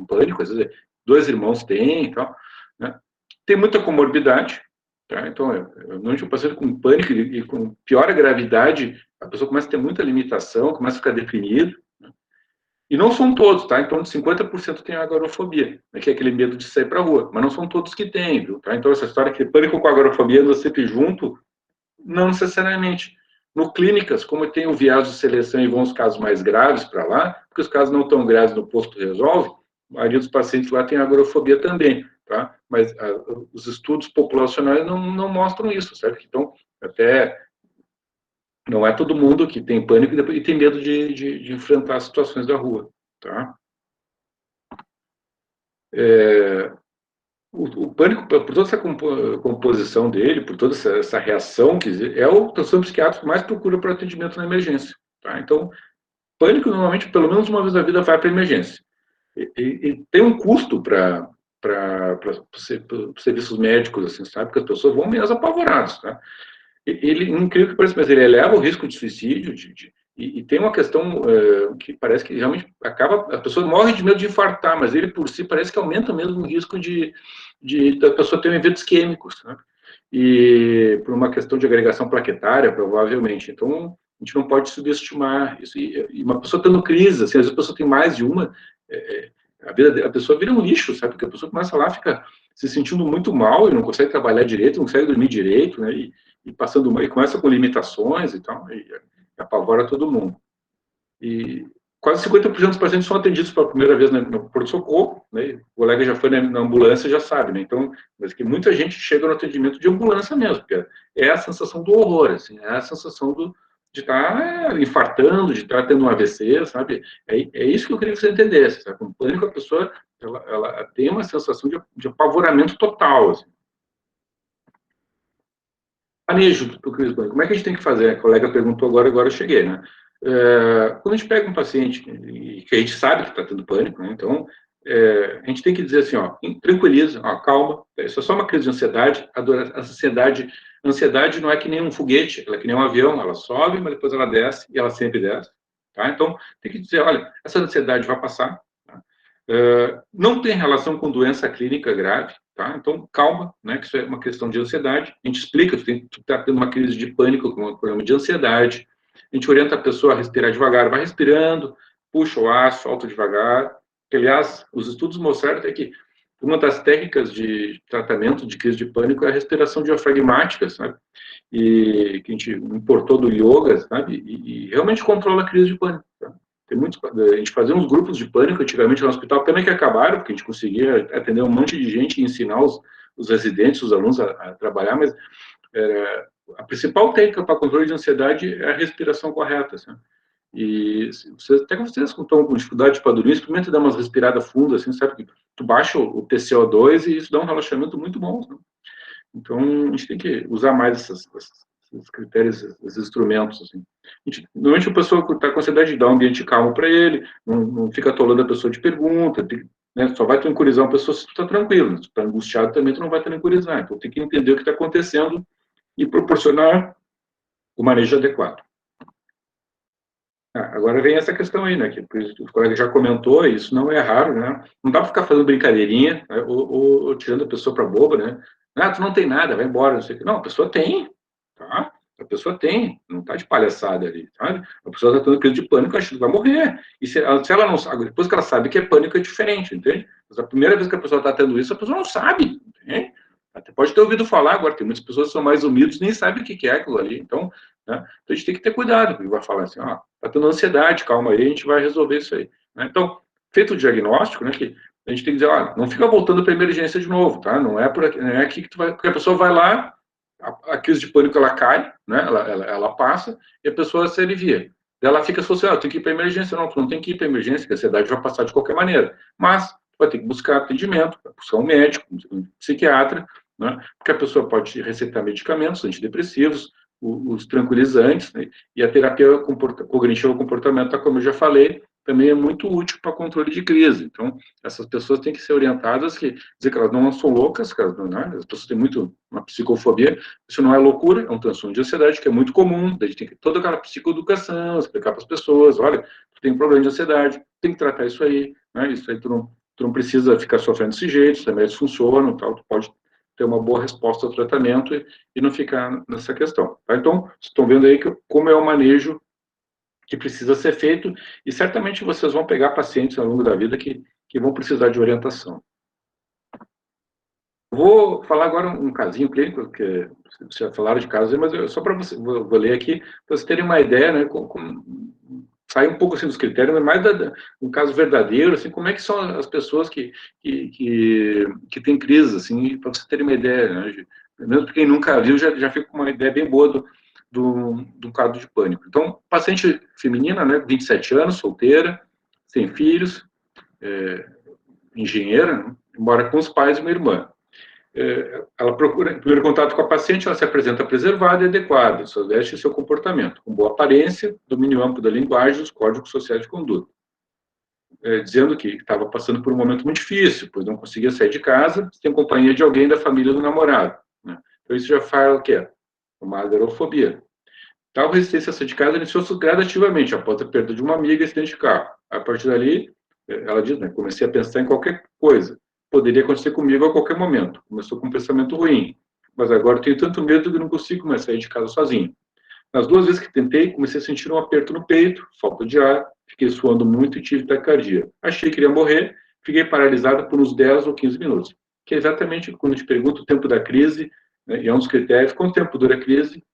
pânico, às vezes 2 irmãos têm e tal, né? Tem muita comorbidade, tá? Então, normalmente o paciente com pânico e com pior a gravidade, a pessoa começa a ter muita limitação, começa a ficar deprimido, né? E não são todos, tá? Em torno de 50% tem agorafobia, né? Que é aquele medo de sair para a rua, mas não são todos que têm, viu? Tá? Então, essa história que pânico com agorafobia andam sempre junto, não necessariamente. No clínicas, como tem o viés de seleção e vão os casos mais graves para lá, porque os casos não tão graves no posto resolve, a maioria dos pacientes lá tem agorafobia também, tá? Mas os estudos populacionais não mostram isso, certo? Então, até não é todo mundo que tem pânico e tem medo de enfrentar as situações da rua, tá? O pânico, por toda essa composição dele, por toda essa reação, é o transtorno psiquiátrico que mais procura para atendimento na emergência. Tá? Então, pânico, normalmente, pelo menos uma vez na vida, vai para a emergência. E tem um custo para serviços médicos, assim, sabe? Porque as pessoas vão mesmo apavoradas. Tá? Ele, incrível que pareça, mas ele eleva o risco de suicídio, e tem uma questão que parece que realmente acaba, a pessoa morre de medo de infartar, mas ele por si parece que aumenta mesmo o risco da pessoa ter eventos químicos, né? E por uma questão de agregação plaquetária, provavelmente. Então, a gente não pode subestimar isso. E uma pessoa tendo crise, assim, às vezes a pessoa tem mais de uma, a pessoa vira um lixo, sabe? Porque a pessoa começa lá, fica se sentindo muito mal e não consegue trabalhar direito, não consegue dormir direito, né? E começa com limitações e tal, e apavora todo mundo. E quase 50% dos pacientes são atendidos pela primeira vez no pronto-socorro, né? O colega já foi na ambulância, já sabe, né? Então, mas que muita gente chega no atendimento de ambulância mesmo, porque é a sensação do horror, assim, é a sensação de estar infartando, de estar tendo um AVC, sabe? É isso que eu queria que você entendesse, sabe? Com pânico, a pessoa, ela tem uma sensação de apavoramento total, assim. Manejo do crise pânico. Como é que a gente tem que fazer? A colega perguntou agora eu cheguei, né? Quando a gente pega um paciente que a gente sabe que está tendo pânico, né? Então, a gente tem que dizer assim, ó, tranquiliza, ó, calma, isso é só uma crise de ansiedade, a ansiedade não é que nem um foguete, ela é que nem um avião, ela sobe, mas depois ela desce, e ela sempre desce, tá? Então, tem que dizer, olha, essa ansiedade vai passar, tá? Não tem relação com doença clínica grave, tá? Então, calma, né, que isso é uma questão de ansiedade. A gente explica que tu está tendo uma crise de pânico com um problema de ansiedade. A gente orienta a pessoa a respirar devagar, vai respirando, puxa o ar, solta devagar. Aliás, os estudos mostraram até que uma das técnicas de tratamento de crise de pânico é a respiração diafragmática, sabe? E que a gente importou do yoga, sabe? E realmente controla a crise de pânico, tá? A gente fazia uns grupos de pânico antigamente no hospital, pena que acabaram, porque a gente conseguia atender um monte de gente e ensinar os residentes, os alunos a trabalhar, mas a principal técnica para controle de ansiedade é a respiração correta, sabe? E até que vocês estão com dificuldade para dormir, experimenta dar umas respiradas fundas, assim, sabe? Tu baixa o TCO2 e isso dá um relaxamento muito bom, sabe? Então, a gente tem que usar mais esses critérios, esses instrumentos, assim. Normalmente a pessoa está com ansiedade, dá um ambiente calmo para ele, não fica atolando a pessoa de pergunta, né, só vai tranquilizar uma pessoa se tu está tranquilo, se tu está angustiado também tu não vai tranquilizar, então tem que entender o que está acontecendo e proporcionar o manejo adequado. Agora vem essa questão aí, né, que o colega já comentou, e isso não é raro, né, não dá para ficar fazendo brincadeirinha, né, ou tirando a pessoa para boba, né, tu não tem nada, vai embora, não sei o que. Não, a pessoa tem, tá? A pessoa tem, não tá de palhaçada ali, sabe? A pessoa tá tendo crise de pânico, achando que vai morrer. E se ela não sabe, depois que ela sabe que é pânico, é diferente, entende? Mas a primeira vez que a pessoa tá tendo isso, a pessoa não sabe, entende? Até pode ter ouvido falar, agora tem muitas pessoas que são mais humildes nem sabem o que é aquilo ali. Então, né, então a gente tem que ter cuidado, porque vai falar assim, tá tendo ansiedade, calma aí, a gente vai resolver isso aí. Né? Então, feito o diagnóstico, né, que a gente tem que dizer, não fica voltando para a emergência de novo, tá? Não é por aqui, não é aqui que tu vai, porque a pessoa vai lá, a crise de pânico ela cai, né? Ela passa e a pessoa se alivia. Ela fica associada, tem que ir para a emergência. Não, tu não tem que ir para a emergência, que a ansiedade vai passar de qualquer maneira. Mas vai ter que buscar atendimento, vai buscar um médico, um psiquiatra, né? Porque a pessoa pode receitar medicamentos antidepressivos, os tranquilizantes, né? E a terapia cognitiva comportamental, como eu já falei, também é muito útil para controle de crise. Então, essas pessoas têm que ser orientadas, dizer que elas não são loucas, que né? As pessoas têm muito uma psicofobia, isso não é loucura, é um transtorno de ansiedade que é muito comum, a gente tem que toda aquela psicoeducação, explicar para as pessoas, olha, tu tem um problema de ansiedade, tem que tratar isso aí, né? Isso aí tu não precisa ficar sofrendo desse jeito, os remédios funcionam, tal, tu pode ter uma boa resposta ao tratamento e não ficar nessa questão. Tá? Então, vocês estão vendo aí como é o manejo que precisa ser feito, e certamente vocês vão pegar pacientes ao longo da vida que vão precisar de orientação. Vou falar agora um casinho clínico, que vocês já falaram de casos, mas só para vocês, vou ler aqui, para vocês terem uma ideia, né, sair um pouco assim dos critérios, mas mais um caso verdadeiro, assim, como é que são as pessoas que têm crise, assim, para vocês terem uma ideia, né, mesmo quem nunca viu, já fica com uma ideia bem boa do quadro de pânico. Então, paciente feminina, né, 27 anos, solteira, sem filhos, engenheira, né, mora com os pais e uma irmã. Ela procura, em primeiro contato com a paciente, ela se apresenta preservada e adequada, sua veste e seu comportamento, com boa aparência, domínio amplo da linguagem, os códigos sociais de conduta. Dizendo que estava passando por um momento muito difícil, pois não conseguia sair de casa, sem companhia de alguém da família do namorado. Né? Então, isso já fala o que é uma agorafobia. Tal resistência a sair de casa iniciou-se gradativamente, após a perda de uma amiga e acidente de carro. A partir dali, ela diz, né, comecei a pensar em qualquer coisa. Poderia acontecer comigo a qualquer momento. Começou com um pensamento ruim, mas agora tenho tanto medo que não consigo mais sair de casa sozinho. Nas 2 vezes que tentei, comecei a sentir um aperto no peito, falta de ar, fiquei suando muito e tive taquicardia. Achei que iria morrer, fiquei paralisada por uns 10 ou 15 minutos. Que é exatamente quando te pergunto o tempo da crise, né, e é um dos critérios, quanto tempo dura a crise,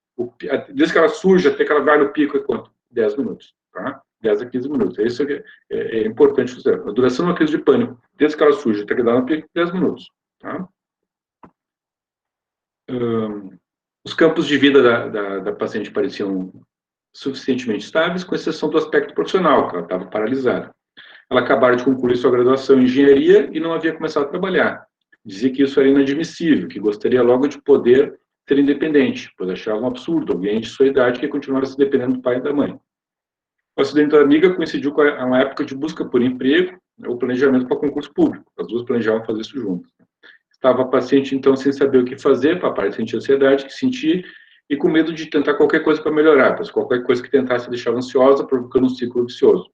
desde que ela surge até que ela vai no pico é quanto? 10 minutos, tá? 10 a 15 minutos. Isso é importante fazer. A duração de uma crise de pânico, desde que ela surge até que ela vai no pico, 10 minutos, tá? Os campos de vida da paciente pareciam suficientemente estáveis, com exceção do aspecto profissional, que ela estava paralisada. Ela acabara de concluir sua graduação em engenharia e não havia começado a trabalhar. Dizia que isso era inadmissível, que gostaria logo de poder ser independente, pois achava um absurdo alguém de sua idade que continuasse dependendo do pai e da mãe. O acidente da amiga coincidiu com uma época de busca por emprego ou planejamento para concurso público. As duas planejavam fazer isso juntas. Estava a paciente, então, sem saber o que fazer, papai sentia ansiedade, que sentia, e com medo de tentar qualquer coisa para melhorar, pois qualquer coisa que tentasse deixava ansiosa, provocando um ciclo vicioso.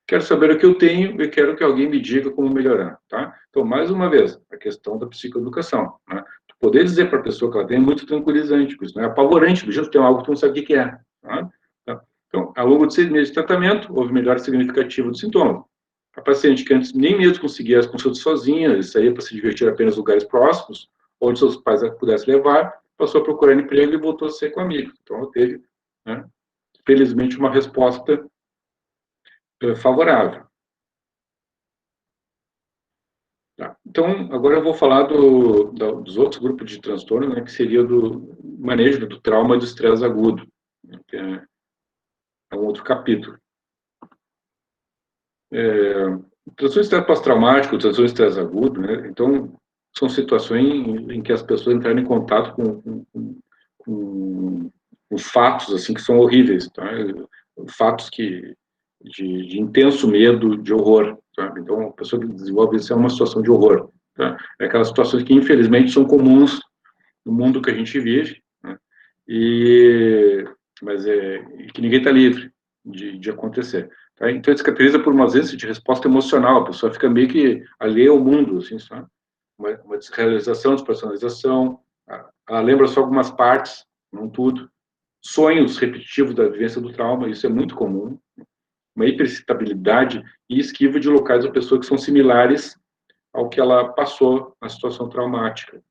Quero saber o que eu tenho e quero que alguém me diga como melhorar, tá? Então, mais uma vez, a questão da psicoeducação, né? Poder dizer para a pessoa que ela tem é muito tranquilizante, porque isso não é apavorante, do jeito que tem algo que tu não sabe o que é, tá? Então, ao longo de 6 meses de tratamento, houve melhora significativa do sintoma. A paciente que antes nem mesmo conseguia as consultas sozinha, e saía para se divertir apenas em lugares próximos, onde seus pais a pudessem levar, passou a procurar emprego e voltou a ser com amigos. Então, ela teve, né, felizmente, uma resposta favorável. Tá. Então, agora eu vou falar dos outros grupos de transtorno, né, que seria do manejo do trauma e do estresse agudo, né, que é um outro capítulo. Transtorno de estresse pós-traumático, transtorno de estresse agudo, né, então, são situações em que as pessoas entraram em contato com fatos, assim, que são horríveis, tá? Fatos de intenso medo, de horror, sabe? Então, a pessoa que desenvolve isso é uma situação de horror, tá? É aquelas situações que, infelizmente, são comuns no mundo que a gente vive, né? Mas que ninguém está livre de acontecer. Tá? Então, ele se caracteriza por uma ausência de resposta emocional, a pessoa fica meio que alheia ao mundo, assim, sabe? Uma desrealização, despersonalização, ela lembra só algumas partes, não tudo. Sonhos repetitivos da vivência do trauma, isso é muito comum. Uma hiperexcitabilidade e esquiva de locais ou pessoas que são similares ao que ela passou na situação traumática.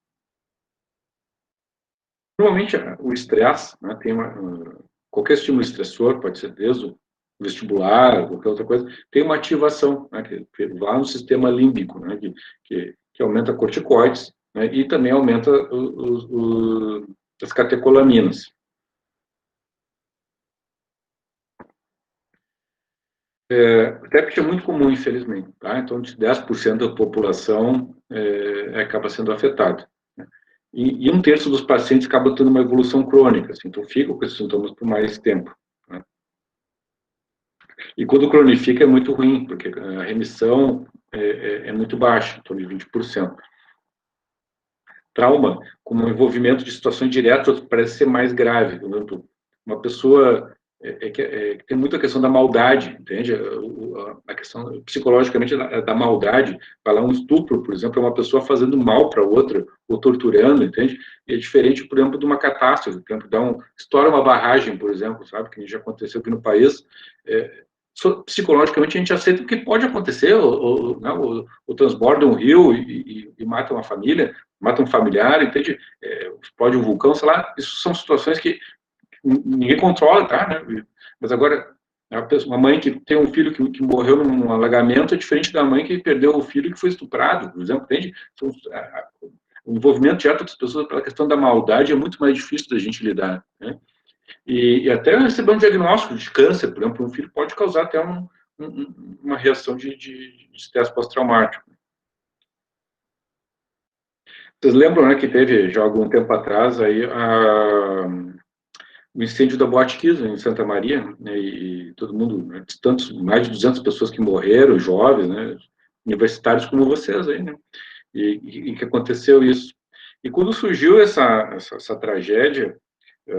Normalmente, o estresse, né, qualquer estímulo estressor, pode ser desde o vestibular, qualquer outra coisa, tem uma ativação, né, que lá no sistema límbico, né, que aumenta corticoides, né, e também aumenta as catecolaminas. Até porque é muito comum, infelizmente, tá? Então, de 10% da população acaba sendo afetado. Né? E 1/3 dos pacientes acaba tendo uma evolução crônica, assim, então ficam com esses sintomas por mais tempo. Né? E quando cronifica é muito ruim, porque a remissão é muito baixa, em torno de 20%. Trauma, como envolvimento de situações diretas, parece ser mais grave. Por exemplo, uma pessoa tem muita questão da maldade, entende? A questão psicologicamente da maldade. Falar um estupro, por exemplo, é uma pessoa fazendo mal para outra, ou torturando, entende? E é diferente, por exemplo, de uma catástrofe, por exemplo, estoura uma barragem, por exemplo, sabe? Que já aconteceu aqui no país. Psicologicamente a gente aceita o que pode acontecer, ou transborda um rio e mata uma família, mata um familiar, entende? Explode um vulcão, sei lá. Isso são situações que ninguém controla, tá? Né? Mas agora, uma mãe que tem um filho que morreu num alagamento é diferente da mãe que perdeu o filho que foi estuprado, por exemplo, entende? O envolvimento direto das pessoas pela questão da maldade é muito mais difícil da gente lidar, né? E até receber um diagnóstico de câncer, por exemplo, um filho pode causar até uma reação de estresse pós-traumático. Vocês lembram, né, que teve já algum tempo atrás aí o incêndio da Boate Kiss em Santa Maria, né, e todo mundo, né, mais de 200 pessoas que morreram, jovens, né, universitários como vocês aí, né, e que aconteceu isso. E quando surgiu essa tragédia,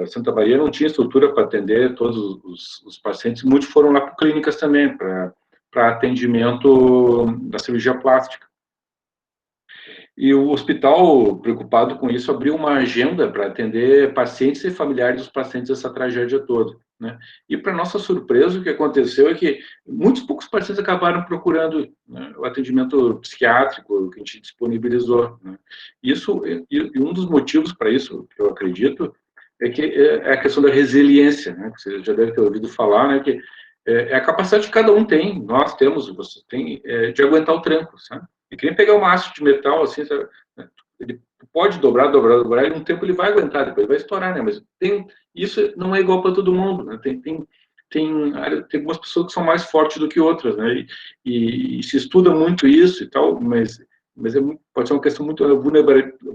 Santa Maria não tinha estrutura para atender todos os pacientes, muitos foram lá para clínicas também, para atendimento da cirurgia plástica. E o hospital, preocupado com isso, abriu uma agenda para atender pacientes e familiares dos pacientes dessa tragédia toda, né? E, para nossa surpresa, o que aconteceu é que muitos poucos pacientes acabaram procurando, né, o atendimento psiquiátrico que a gente disponibilizou, né? Isso, e um dos motivos para isso, que eu acredito, é a questão da resiliência, né? Que você já deve ter ouvido falar, né? Que é a capacidade que cada um tem, nós temos, você tem, de aguentar o tranco, sabe? E que nem pegar uma haste de metal, assim, sabe? Ele pode dobrar, e um tempo ele vai aguentar, depois ele vai estourar, né? Mas isso não é igual para todo mundo, né? Tem algumas pessoas que são mais fortes do que outras, né? E se estuda muito isso e tal, mas pode ser uma questão muito da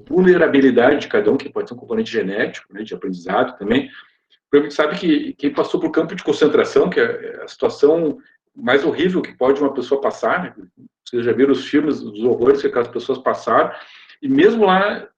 vulnerabilidade de cada um, que pode ser um componente genético, né, de aprendizado também. A gente sabe que quem passou por campo de concentração, que é a situação mais horrível que pode uma pessoa passar, né? Vocês já viram os filmes dos horrores que aquelas pessoas passaram, e mesmo lá,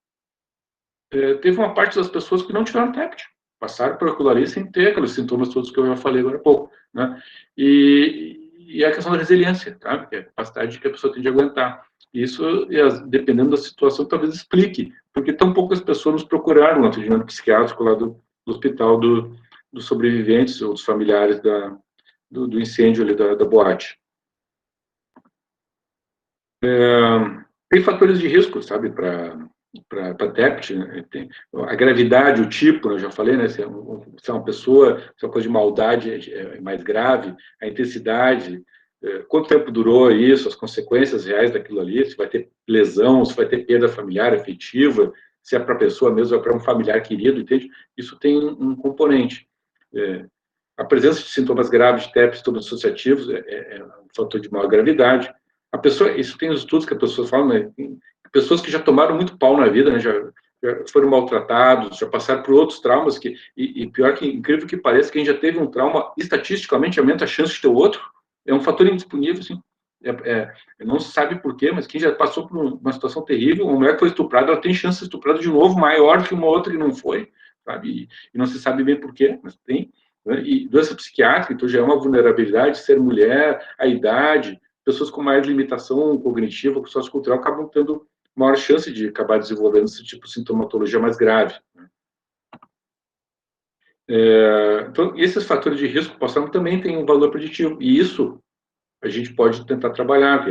teve uma parte das pessoas que não tiveram TEPT, passaram por aquilo ali sem ter aqueles sintomas todos que eu já falei agora há pouco, né? E a questão da resiliência, tá? Que é a capacidade que a pessoa tem de aguentar. Isso, dependendo da situação, talvez explique porque tão poucas pessoas nos procuraram no atendimento psiquiátrico lá do hospital dos sobreviventes ou dos familiares do incêndio ali da boate. Tem fatores de risco, sabe, para TEPT, né? Tem a gravidade, o tipo, eu já falei, né? Se é uma pessoa, se é uma coisa de maldade é mais grave, a intensidade, quanto tempo durou isso, as consequências reais daquilo ali, se vai ter lesão, se vai ter perda familiar, afetiva, se é para a pessoa mesmo ou é para um familiar querido, entende? Isso tem um componente. A presença de sintomas graves de TEPT, sintomas associativos, é um fator de maior gravidade. A pessoa, isso tem os estudos que as pessoas falam, né? Pessoas que já tomaram muito pau na vida, né? Já foram maltratados, já passaram por outros traumas, e pior que, incrível que pareça, quem já teve um trauma, estatisticamente, aumenta a chance de ter outro. É um fator indisponível, assim. Não se sabe por quê, mas quem já passou por uma situação terrível, uma mulher que foi estuprada, ela tem chance de ser estuprada de novo, maior que uma outra que não foi, sabe? E não se sabe bem por quê, mas tem. Né? E doença psiquiátrica, então já é uma vulnerabilidade, ser mulher, a idade, pessoas com mais limitação cognitiva, com sociocultural, acabam tendo maior chance de acabar desenvolvendo esse tipo de sintomatologia mais grave. Né? Então, esses fatores de risco pós-trauma também têm um valor preditivo, e isso a gente pode tentar trabalhar.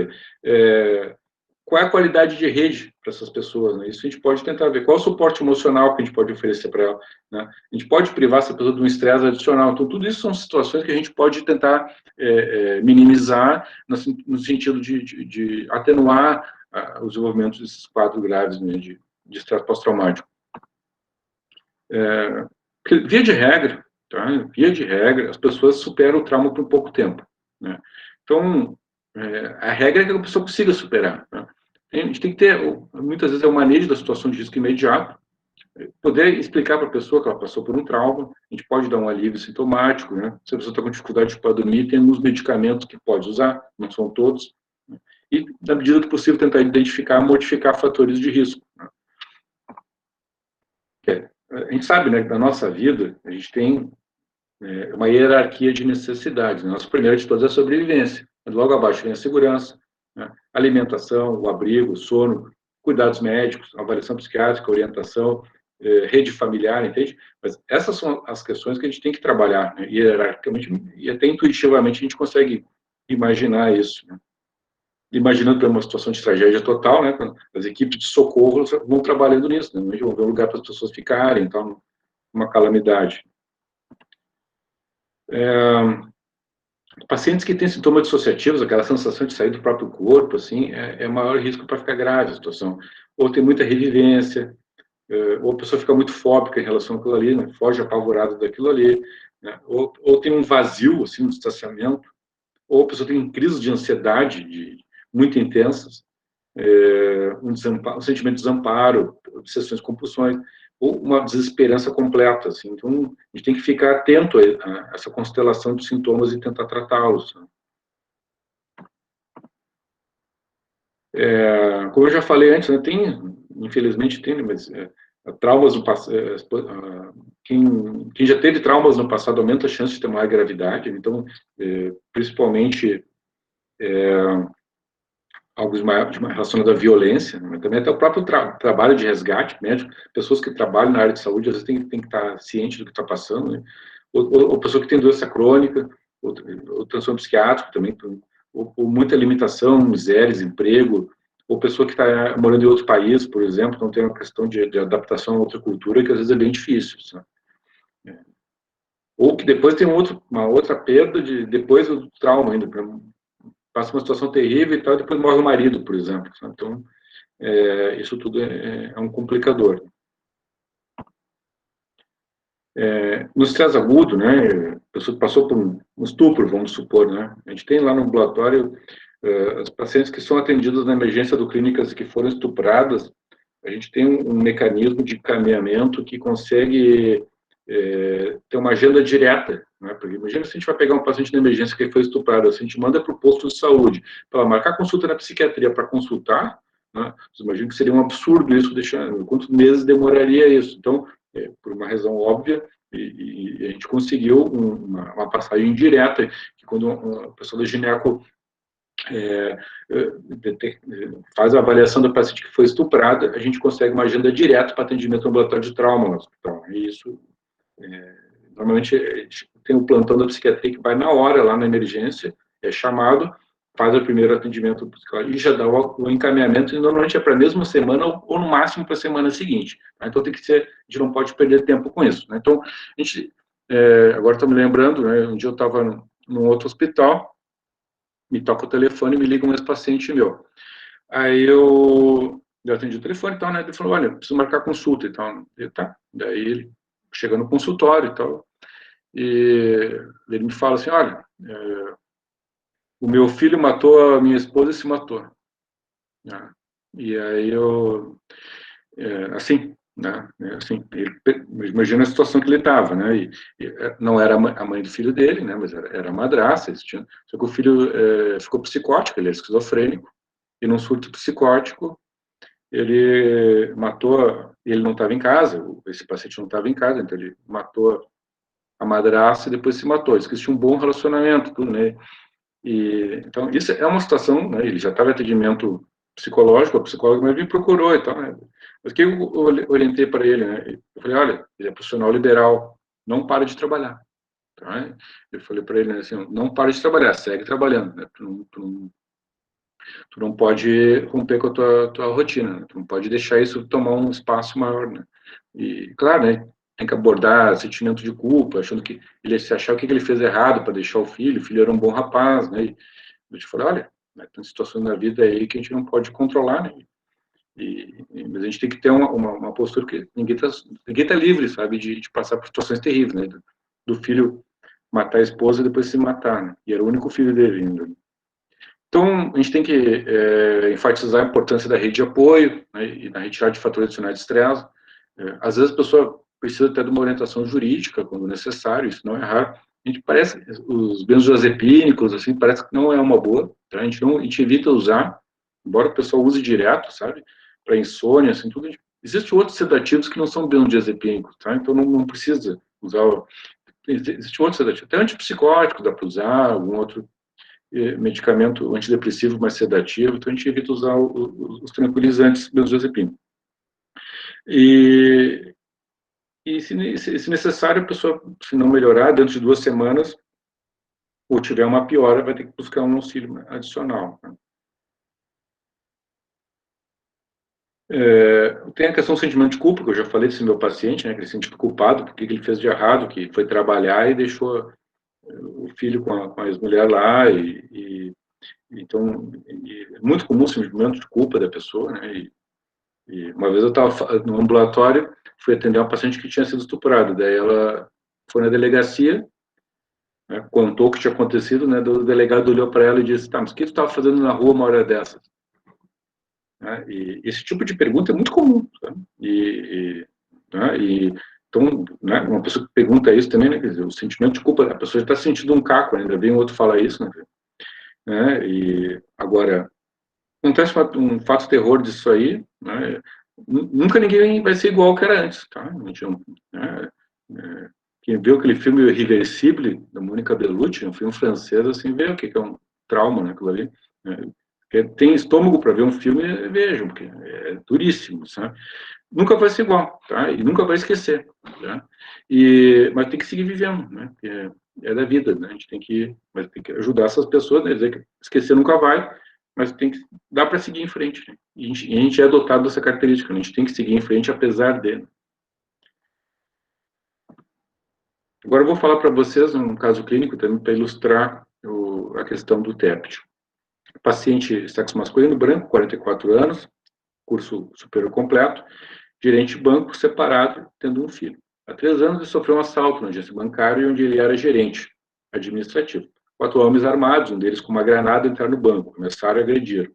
qual é a qualidade de rede para essas pessoas, né? Isso a gente pode tentar ver. Qual é o suporte emocional que a gente pode oferecer para ela, né? A gente pode privar essa pessoa de um estresse adicional. Então, tudo isso são situações que a gente pode tentar minimizar no sentido de atenuar o desenvolvimento desses quadros graves, né, de estresse pós-traumático. Via de regra, tá? Via de regra, as pessoas superam o trauma por pouco tempo, né? Então, a regra é que a pessoa consiga superar, né? A gente tem que ter, muitas vezes, o manejo da situação de risco imediato, poder explicar para a pessoa que ela passou por um trauma, a gente pode dar um alívio sintomático, né? Se a pessoa está com dificuldade para dormir, tem alguns medicamentos que pode usar, não são todos, né? E, na medida do possível, tentar identificar, modificar fatores de risco, né? A gente sabe, né, que na nossa vida, a gente tem uma hierarquia de necessidades, né? Nossa primeira de todas é a sobrevivência. Logo abaixo vem a segurança, né? Alimentação, o abrigo, o sono, cuidados médicos, avaliação psiquiátrica, orientação, rede familiar, entende? Mas essas são as questões que a gente tem que trabalhar, né? Hierarquicamente, e até intuitivamente a gente consegue imaginar isso, né? Imaginando que é uma situação de tragédia total, né? As equipes de socorro vão trabalhando nisso, né? Vão ver um lugar para as pessoas ficarem, então, uma calamidade. Pacientes que têm sintomas dissociativos, aquela sensação de sair do próprio corpo, assim, é maior risco para ficar grave a situação. Ou tem muita revivência, ou a pessoa fica muito fóbica em relação àquilo ali, né? Foge apavorada daquilo ali, né? Ou tem um vazio, assim, no distanciamento, ou a pessoa tem crises de ansiedade muito intensas, um sentimento de desamparo, obsessões, compulsões, ou uma desesperança completa, assim. Então, a gente tem que ficar atento a essa constelação de sintomas e tentar tratá-los, né? Como eu já falei antes, né, infelizmente tem, mas traumas no passado, quem já teve traumas no passado aumenta a chance de ter maior gravidade, então, principalmente algo relacionado à violência, mas também até o próprio trabalho de resgate médico, pessoas que trabalham na área de saúde, às vezes tem que estar ciente do que está passando, né? Ou pessoa que tem doença crônica, ou transtorno psiquiátrico também, ou muita limitação, miséria, desemprego, ou pessoa que está morando em outro país, por exemplo, então tem uma questão de adaptação a outra cultura que às vezes é bem difícil, sabe? Ou que depois tem uma outra perda depois do trauma ainda, passa uma situação terrível e tal, e depois morre o marido, por exemplo. Então, isso tudo é um complicador. No estresse agudo, né, a pessoa passou por um estupro, vamos supor, né, a gente tem lá no ambulatório as pacientes que são atendidas na emergência do clínicas e que foram estupradas, a gente tem um mecanismo de encaminhamento que consegue ter uma agenda direta, né? Porque imagina se a gente vai pegar um paciente na emergência que foi estuprado, se a gente manda para o posto de saúde para marcar consulta na psiquiatria para consultar, né? Você imagina que seria um absurdo isso, quantos meses demoraria isso? Então, por uma razão óbvia, e a gente conseguiu uma passagem direta, que quando a pessoa da gineco faz a avaliação da paciente que foi estuprada, a gente consegue uma agenda direta para atendimento ambulatório de trauma no hospital. E isso, normalmente, a gente tem um plantão da psiquiatria que vai na hora, lá na emergência, é chamado, faz o primeiro atendimento psicológico e já dá o encaminhamento, e normalmente é para a mesma semana ou no máximo para a semana seguinte. Então, tem que ser, a gente não pode perder tempo com isso, né? Então, a gente, agora estou me lembrando, né, um dia eu estava num outro hospital, me toca o telefone e me liga um ex-paciente meu. Aí eu atendi o telefone e tal, né? Ele falou, olha, preciso marcar consulta e tal. Eu, tá. Daí ele chega no consultório e tal, e ele me fala assim, olha, o meu filho matou a minha esposa e se matou. E aí eu, assim, né? Assim, imagina a situação que ele estava, né? E não era a mãe do filho dele, né? Mas era a madrasta. Só que o filho ficou psicótico, ele é esquizofrênico. E num surto psicótico, ele matou. Ele não estava em casa, esse paciente não estava em casa, então ele matou a madrasta e depois se matou. Eles tinham um bom relacionamento, tudo, né? Então, isso é uma situação, né? Ele já estava em atendimento psicológico, a psicóloga me procurou e tal, né? Mas o que eu orientei para ele, né? Eu falei, olha, ele é profissional liberal, não para de trabalhar. Tá? Eu falei para ele, né, assim, não para de trabalhar, segue trabalhando, né? Tu Tu não pode romper com a tua rotina, né? Tu não pode deixar isso tomar um espaço maior, né? E, claro, né, tem que abordar sentimento de culpa, achando que ele se achar o que ele fez errado para deixar o filho era um bom rapaz, né? E eu te falei, olha, né, tem situações na vida aí que a gente não pode controlar, né? Mas a gente tem que ter uma postura que ninguém tá livre, sabe, de passar por situações terríveis, né? Do filho matar a esposa e depois se matar, né? E era o único filho dele ainda. Então, a gente tem que enfatizar a importância da rede de apoio, né, e na retirada de fatores adicionais de estresse. Às vezes a pessoa precisa até de uma orientação jurídica, quando necessário, isso não é raro. A gente parece, os benzodiazepínicos, assim, parece que não é uma boa, tá? A gente evita usar, embora o pessoal use direto, sabe, para insônia, assim, tudo. Existem outros sedativos que não são benzodiazepínicos, tá? Então não precisa usar, existe outros sedativos, até antipsicóticos dá para usar, algum outro medicamento antidepressivo mais sedativo, então a gente evita usar os tranquilizantes benzodiazepínicos. E se necessário, a pessoa, se não melhorar, dentro de 2 semanas, ou tiver uma piora, vai ter que buscar um auxílio adicional. Né? Tem a questão do sentimento de culpa, que eu já falei desse meu paciente, né, que ele se sentiu culpado, porque ele fez de errado, que foi trabalhar e deixou o filho com a ex-mulher lá, então, é muito comum o sentimento de culpa da pessoa, né? E uma vez eu estava no ambulatório, fui atender uma paciente que tinha sido estuprada, daí ela foi na delegacia, né, contou o que tinha acontecido, né? O delegado olhou para ela e disse: "Tá, mas o que tu estava fazendo na rua uma hora dessas?" Né? E esse tipo de pergunta é muito comum, sabe? Então, né, uma pessoa que pergunta isso também, né, quer dizer, o sentimento de culpa, a pessoa já está sentindo um caco, ainda bem o outro falar isso, né? E agora, acontece um fato terror disso aí, né? Nunca ninguém vai ser igual ao que era antes, tá? Né? Quem viu aquele filme Irreversible, da Mônica Bellucci, um filme francês, assim, vê o que é um trauma, né, aquilo ali. Né? Tem estômago para ver um filme, vejam, porque é duríssimo, sabe? Nunca vai ser igual, tá? E nunca vai esquecer, tá? Mas tem que seguir vivendo, né? Porque é da vida, né? A gente tem que ajudar essas pessoas, né? Dizer que esquecer nunca vai, mas dá para seguir em frente, né? E a gente é dotado dessa característica, né? A gente tem que seguir em frente apesar dele. Agora eu vou falar para vocês um caso clínico também para ilustrar a questão do TEPT. Paciente sexo masculino, branco, 44 anos, curso superior completo, gerente de banco, separado, tendo um filho. Há 3 anos ele sofreu um assalto na agência bancária, onde ele era gerente administrativo. 4 homens armados, um deles com uma granada, entraram no banco, começaram a agredir.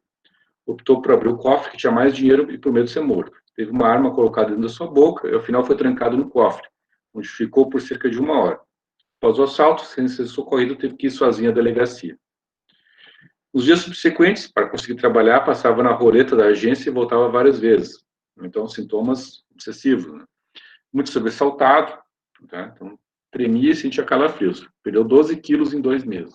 Optou por abrir o cofre, que tinha mais dinheiro, e por medo de ser morto. Teve uma arma colocada dentro da sua boca, e ao final foi trancado no cofre, onde ficou por cerca de 1 hora. Após o assalto, sem ser socorrido, teve que ir sozinho à delegacia. Nos dias subsequentes, para conseguir trabalhar, passava na roleta da agência e voltava várias vezes. Então, sintomas obsessivos, né? Muito sobressaltado, tá? Então, tremia e sentia calafrios. Perdeu 12 quilos em 2 meses.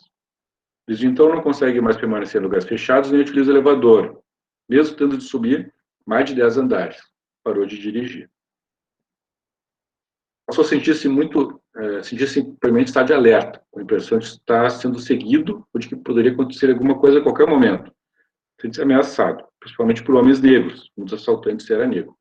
Desde então, não consegue mais permanecer em lugares fechados nem utiliza elevador, mesmo tendo de subir mais de 10 andares. Parou de dirigir. Passou a sentir-se simplesmente estar de alerta, com a impressão de estar sendo seguido ou de que poderia acontecer alguma coisa a qualquer momento. Sente-se ameaçado, principalmente por homens negros, muitos assaltantes eram negros.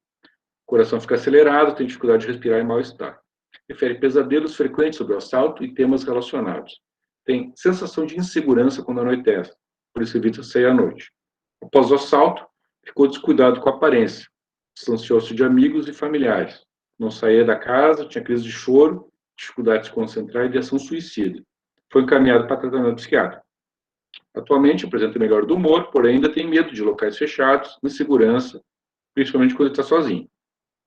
O coração fica acelerado, tem dificuldade de respirar e mal-estar. Refere pesadelos frequentes sobre o assalto e temas relacionados. Tem sensação de insegurança quando anoitece, por isso evita sair à noite. Após o assalto, ficou descuidado com a aparência, distanciou-se de amigos e familiares. Não saía da casa, tinha crise de choro, dificuldade de se concentrar e de ação suicida. Foi encaminhado para tratamento psiquiátrico. Atualmente apresenta melhor do humor, porém ainda tem medo de locais fechados, insegurança, principalmente quando está sozinho.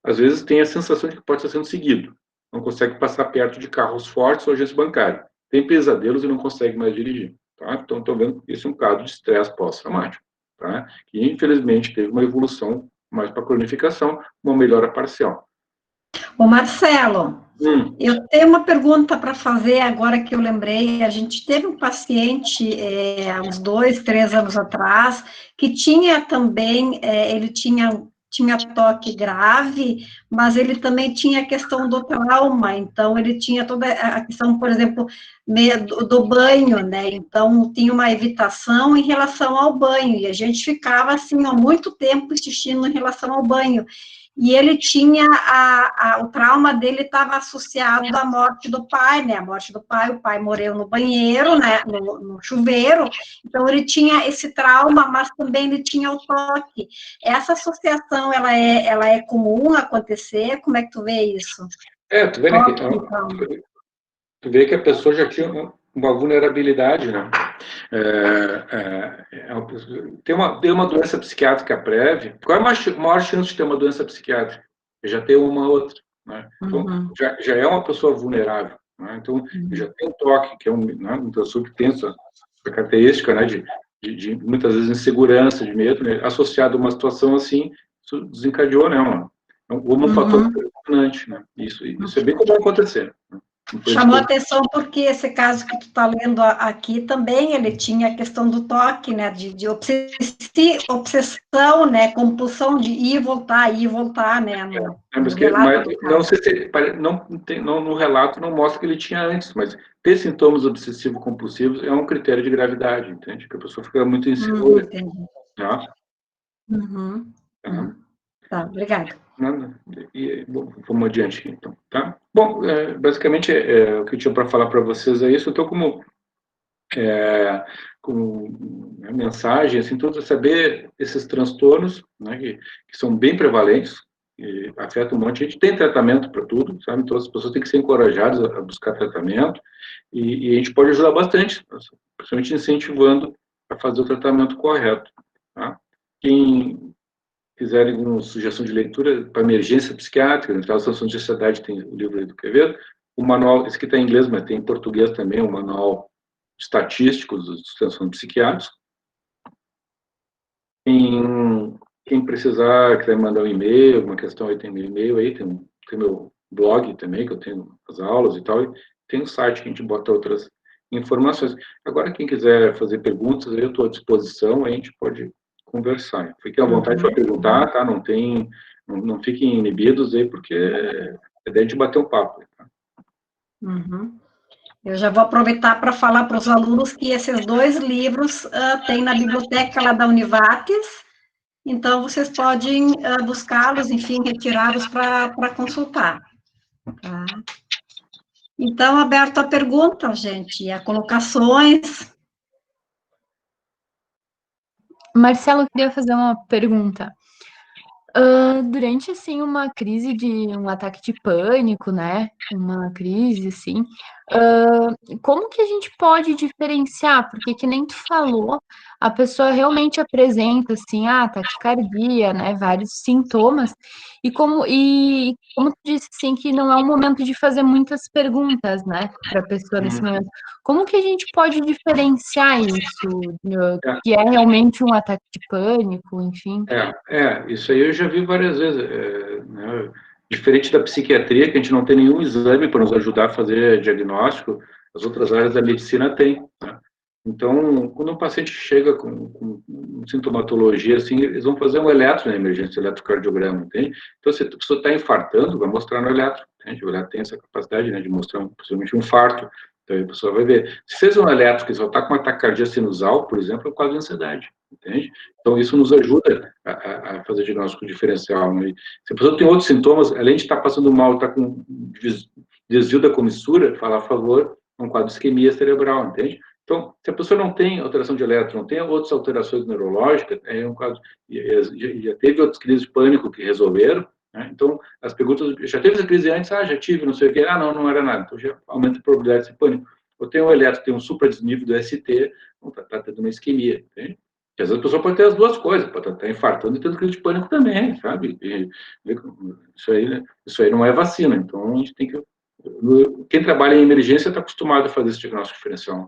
Às vezes tem a sensação de que pode estar sendo seguido. Não consegue passar perto de carros fortes ou agência bancária. Tem pesadelos e não consegue mais dirigir. Tá? Então, estou vendo que esse é um caso de estresse pós-traumático. Tá? Que, infelizmente, teve uma evolução mais para a cronificação, uma melhora parcial. Ô Marcelo, eu tenho uma pergunta para fazer agora que eu lembrei. A gente teve um paciente há uns 2, 3 anos atrás que tinha também, ele tinha tinha toque grave, mas ele também tinha a questão do trauma, então ele tinha toda a questão, por exemplo, do banho, né? Então tinha uma evitação em relação ao banho, e a gente ficava assim há muito tempo insistindo em relação ao banho. E ele tinha o trauma dele estava associado à morte do pai, né? A morte do pai, o pai morreu no banheiro, né? No chuveiro. Então ele tinha esse trauma, mas também ele tinha o toque. Essa associação, ela é comum acontecer? Como é que tu vê isso? Tu vê, né, tu vê que a pessoa já tinha uma vulnerabilidade, né? Tem uma doença psiquiátrica prévia. Qual é a maior chance de ter uma doença psiquiátrica? Já ter uma outra, né? Então, já é uma pessoa vulnerável, né? Então, já tem toque, que é um transtorno que tem essa característica, né, de muitas vezes insegurança, de medo, né? Associado a uma situação assim, isso desencadeou, né, como um fator determinante, né? Isso é bem comum acontecer, né? Chamou a atenção porque esse caso que tu está lendo aqui também, ele tinha a questão do toque, né, de obsessão, né, compulsão de ir e voltar, né, mas não sei se no relato não mostra que ele tinha antes, mas ter sintomas obsessivo-compulsivos é um critério de gravidade, entende? Que a pessoa fica muito insegura. Entendi. Tá? Tá, obrigada. Nada. Vamos adiante aqui, então, tá? Bom, basicamente, o que eu tinha para falar para vocês é isso. Eu estou com a mensagem, assim, tudo saber esses transtornos, né, que são bem prevalentes, que afetam um monte de gente. Tem tratamento para tudo, sabe? Então, as pessoas têm que ser encorajadas a buscar tratamento e a gente pode ajudar bastante, principalmente incentivando a fazer o tratamento correto, tá? Quem quiserem alguma sugestão de leitura para emergência psiquiátrica, na Translação de Sociedade tem o livro aí do Quevedo, o manual, esse aqui está em inglês, mas tem em português também, o manual estatístico dos transtornos psiquiátricos. Quem precisar, quiser mandar um e-mail, alguma questão aí, tem meu e-mail aí, tem meu blog também, que eu tenho as aulas e tal, e tem um site que a gente bota outras informações. Agora, quem quiser fazer perguntas, eu estou à disposição, aí a gente pode conversar. Fiquem à vontade para perguntar, tá? Não fiquem inibidos aí, porque é ideia de bater um papo. Tá? Eu já vou aproveitar para falar para os alunos que esses 2 livros tem na biblioteca lá da Univates, então vocês podem buscá-los, enfim, retirá-los para consultar. Tá? Então, aberto a pergunta, gente, a colocações. Marcelo, eu queria fazer uma pergunta. Durante, assim, uma crise um ataque de pânico, né? Uma crise, assim, como que a gente pode diferenciar? Porque, que nem tu falou, a pessoa realmente apresenta, assim, taquicardia, né? Vários sintomas. E como tu disse, assim, que não é um momento de fazer muitas perguntas, né? Para a pessoa nesse momento. Como que a gente pode diferenciar isso? Que é realmente um ataque de pânico, enfim? Isso aí eu já vi várias vezes. Né? Diferente da psiquiatria, que a gente não tem nenhum exame para nos ajudar a fazer diagnóstico, as outras áreas da medicina têm. Né? Então, quando um paciente chega com sintomatologia, assim, eles vão fazer um eletro na emergência, eletrocardiograma, entende? Então, se a pessoa está infartando, vai mostrar no eletro, entende? O eletro tem essa capacidade, né, de mostrar, possivelmente, um infarto. Então, a pessoa vai ver. Se fez um eletro que só está com uma taquicardia sinusal, por exemplo, é um quadro de ansiedade, entende? Então, isso nos ajuda a fazer diagnóstico diferencial. Né? Se a pessoa tem outros sintomas, além de estar passando mal, está com desvio da comissura, fala a favor, é um quadro de isquemia cerebral, entende? Então, se a pessoa não tem alteração de eletro, não tem outras alterações neurológicas, é um quadro. Já teve outras crises de pânico que resolveram, né? Então, as perguntas, já teve essa crise antes? Já tive, não sei o quê. Não era nada. Então, já aumenta a probabilidade de pânico. Eu tenho um eletro, tem um supradesnível do ST, está tendo uma isquemia, entende? Porque às vezes a pessoa pode ter as duas coisas, pode estar infartando e tendo crise de pânico também, sabe? Isso aí não é vacina, então a gente tem que... Quem trabalha em emergência está acostumado a fazer esse diagnóstico diferencial.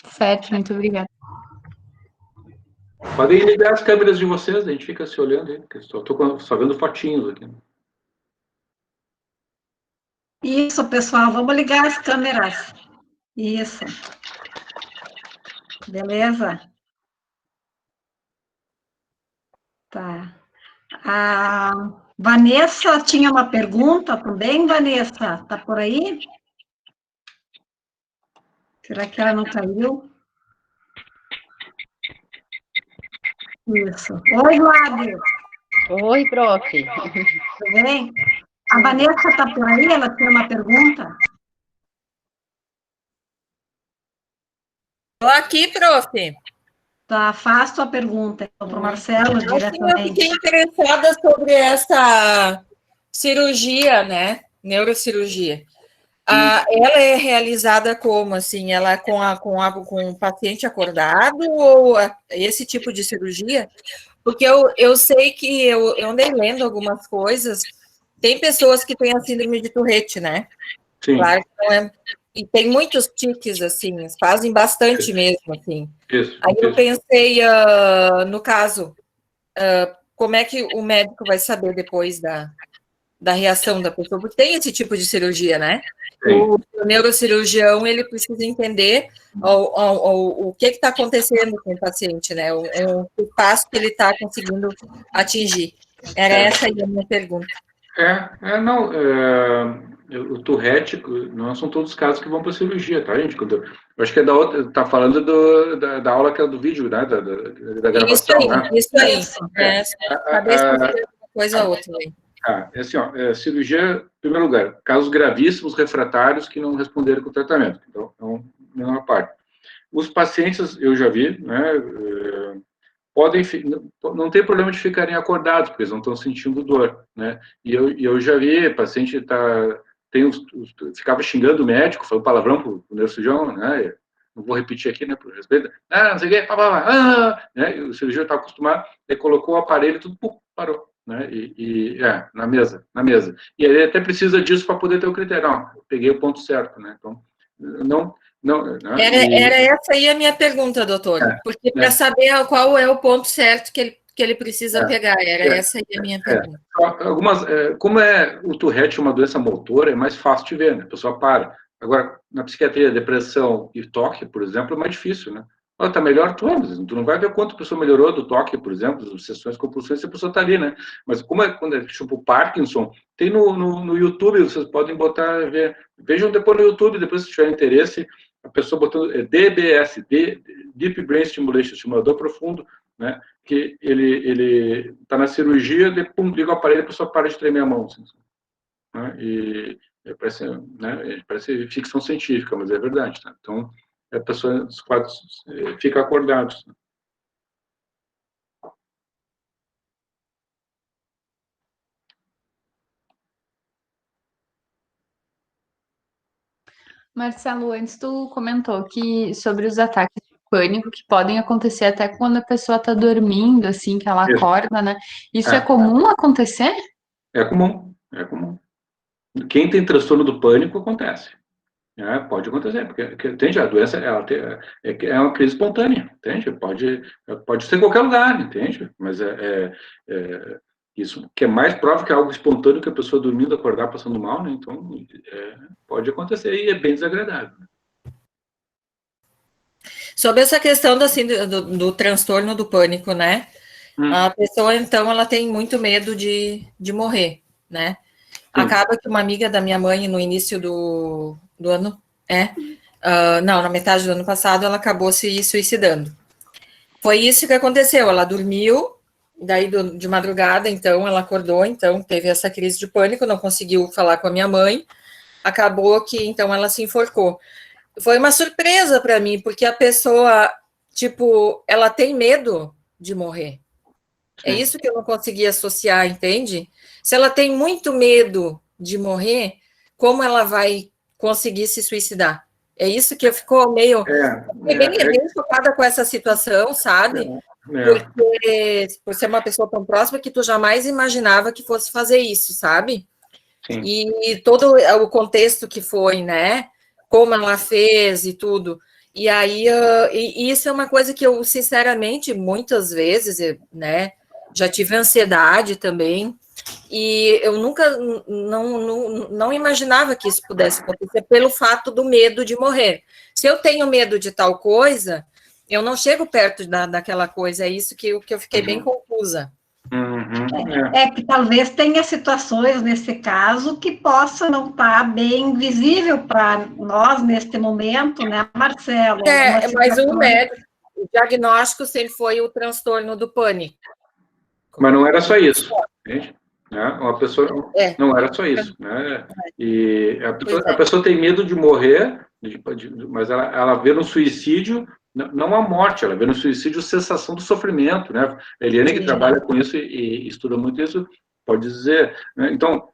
Certo, muito obrigada. Podem ligar as câmeras de vocês, a gente fica se olhando aí, porque estou só vendo fotinhos aqui. Isso, pessoal, vamos ligar as câmeras. Isso. Beleza? Tá. A Vanessa tinha uma pergunta também, Vanessa? Tá por aí? Será que ela não caiu? Isso. Oi, Gladys. Oi, prof. Tudo bem? A Vanessa está por aí? Ela tem uma pergunta? Estou aqui, prof. Tá, faço a pergunta então, para o Marcelo diretamente. Eu fiquei interessada sobre essa cirurgia, né? Neurocirurgia. Ela é realizada como, assim? Ela é com o paciente acordado ou esse tipo de cirurgia? Porque eu sei que eu andei lendo algumas coisas. Tem pessoas que têm a síndrome de Tourette, né? Sim. Claro que não é. E tem muitos tiques, assim, fazem bastante mesmo, assim. Isso. Aí eu pensei, no caso, como é que o médico vai saber depois da reação da pessoa? Porque tem esse tipo de cirurgia, né? O neurocirurgião, ele precisa entender o que está acontecendo com o paciente, né? O passo que ele está conseguindo atingir. Era essa aí a minha pergunta. Não, o Tourette, não são todos os casos que vão para cirurgia, tá, gente? Eu acho que é da outra, tá falando da aula que é do vídeo, né? Da gravação, né? Isso aí. Saber se é uma coisa ou outra aí. Assim, cirurgia, em primeiro lugar, casos gravíssimos, refratários, que não responderam com o tratamento. Então, é uma menor parte. Os pacientes, eu já vi, né? Não tem problema de ficarem acordados, porque eles não estão sentindo dor, né? E eu já vi paciente ficava xingando o médico, falou palavrão pro neurocirurgião, né? Não vou repetir aqui, né, por respeito. Não sei o quê, né? E o cirurgião está acostumado, ele colocou o aparelho, tudo parou, né? Na mesa. E ele até precisa disso para poder ter o critério. Não, eu peguei o ponto certo, né? Então, não. Era essa aí a minha pergunta, doutor. Porque para saber qual é o ponto certo que ele precisa pegar, essa aí a minha pergunta. Como o Tourette é uma doença motora, é mais fácil de ver, né? A pessoa para. Agora, na psiquiatria, depressão e toque, por exemplo, é mais difícil, né? Tá melhor, tu não vai ver quanto a pessoa melhorou do toque, por exemplo, das obsessões compulsões, se a pessoa está ali, né? Mas quando é tipo Parkinson, tem no YouTube, vocês podem botar, vejam depois no YouTube, depois se tiver interesse, a pessoa botando DBS, Deep Brain Stimulation, estimulador profundo, né? Que ele está na cirurgia, depois liga o aparelho, a pessoa para de tremer a mão, assim, né? E parece ficção científica, mas é verdade, tá? Então, a pessoa, os quadros, fica acordados. Marcelo, antes tu comentou que sobre os ataques de pânico que podem acontecer até quando a pessoa está dormindo, assim, que ela acorda, né? Isso é comum acontecer? É comum. Quem tem transtorno do pânico, acontece. Pode acontecer, porque entende, a doença é uma crise espontânea, entende? Pode ser em qualquer lugar, entende? Mas isso que é mais prova que é algo espontâneo, que a pessoa dormindo, acordar, passando mal, né? Então, pode acontecer e é bem desagradável. Sobre essa questão do transtorno do pânico, né? A pessoa, então, ela tem muito medo de morrer, né? Acaba que uma amiga da minha mãe, no início do ano, na metade do ano passado, ela acabou se suicidando. Foi isso que aconteceu, ela dormiu, daí de madrugada, então, ela acordou, então, teve essa crise de pânico, não conseguiu falar com a minha mãe, acabou que, então, ela se enforcou. Foi uma surpresa para mim, porque a pessoa, tipo, ela tem medo de morrer. É isso que eu não conseguia associar, entende? Se ela tem muito medo de morrer, como ela vai conseguir se suicidar? É isso que eu ficou meio... bem chocada com essa situação, sabe? Porque por ser uma pessoa tão próxima que tu jamais imaginava que fosse fazer isso, sabe? Sim. E todo o contexto que foi, né? Como ela fez e tudo. E aí, e isso é uma coisa que eu, sinceramente, muitas vezes, né? Já tive ansiedade também, e eu nunca, não imaginava que isso pudesse acontecer pelo fato do medo de morrer. Se eu tenho medo de tal coisa, eu não chego perto daquela coisa, é isso que eu fiquei bem confusa. Que talvez tenha situações, nesse caso, que possa não estar bem visível para nós neste momento, né, Marcelo? Mas o médico, o diagnóstico sempre foi o transtorno do pânico. Mas não era só isso, entende? Uma pessoa, não era só isso, né? E a pessoa tem medo de morrer, mas ela vê no suicídio, não a morte, ela vê no suicídio a sensação do sofrimento, né? A Eliane, que trabalha com isso e estuda muito isso, pode dizer, né? Então,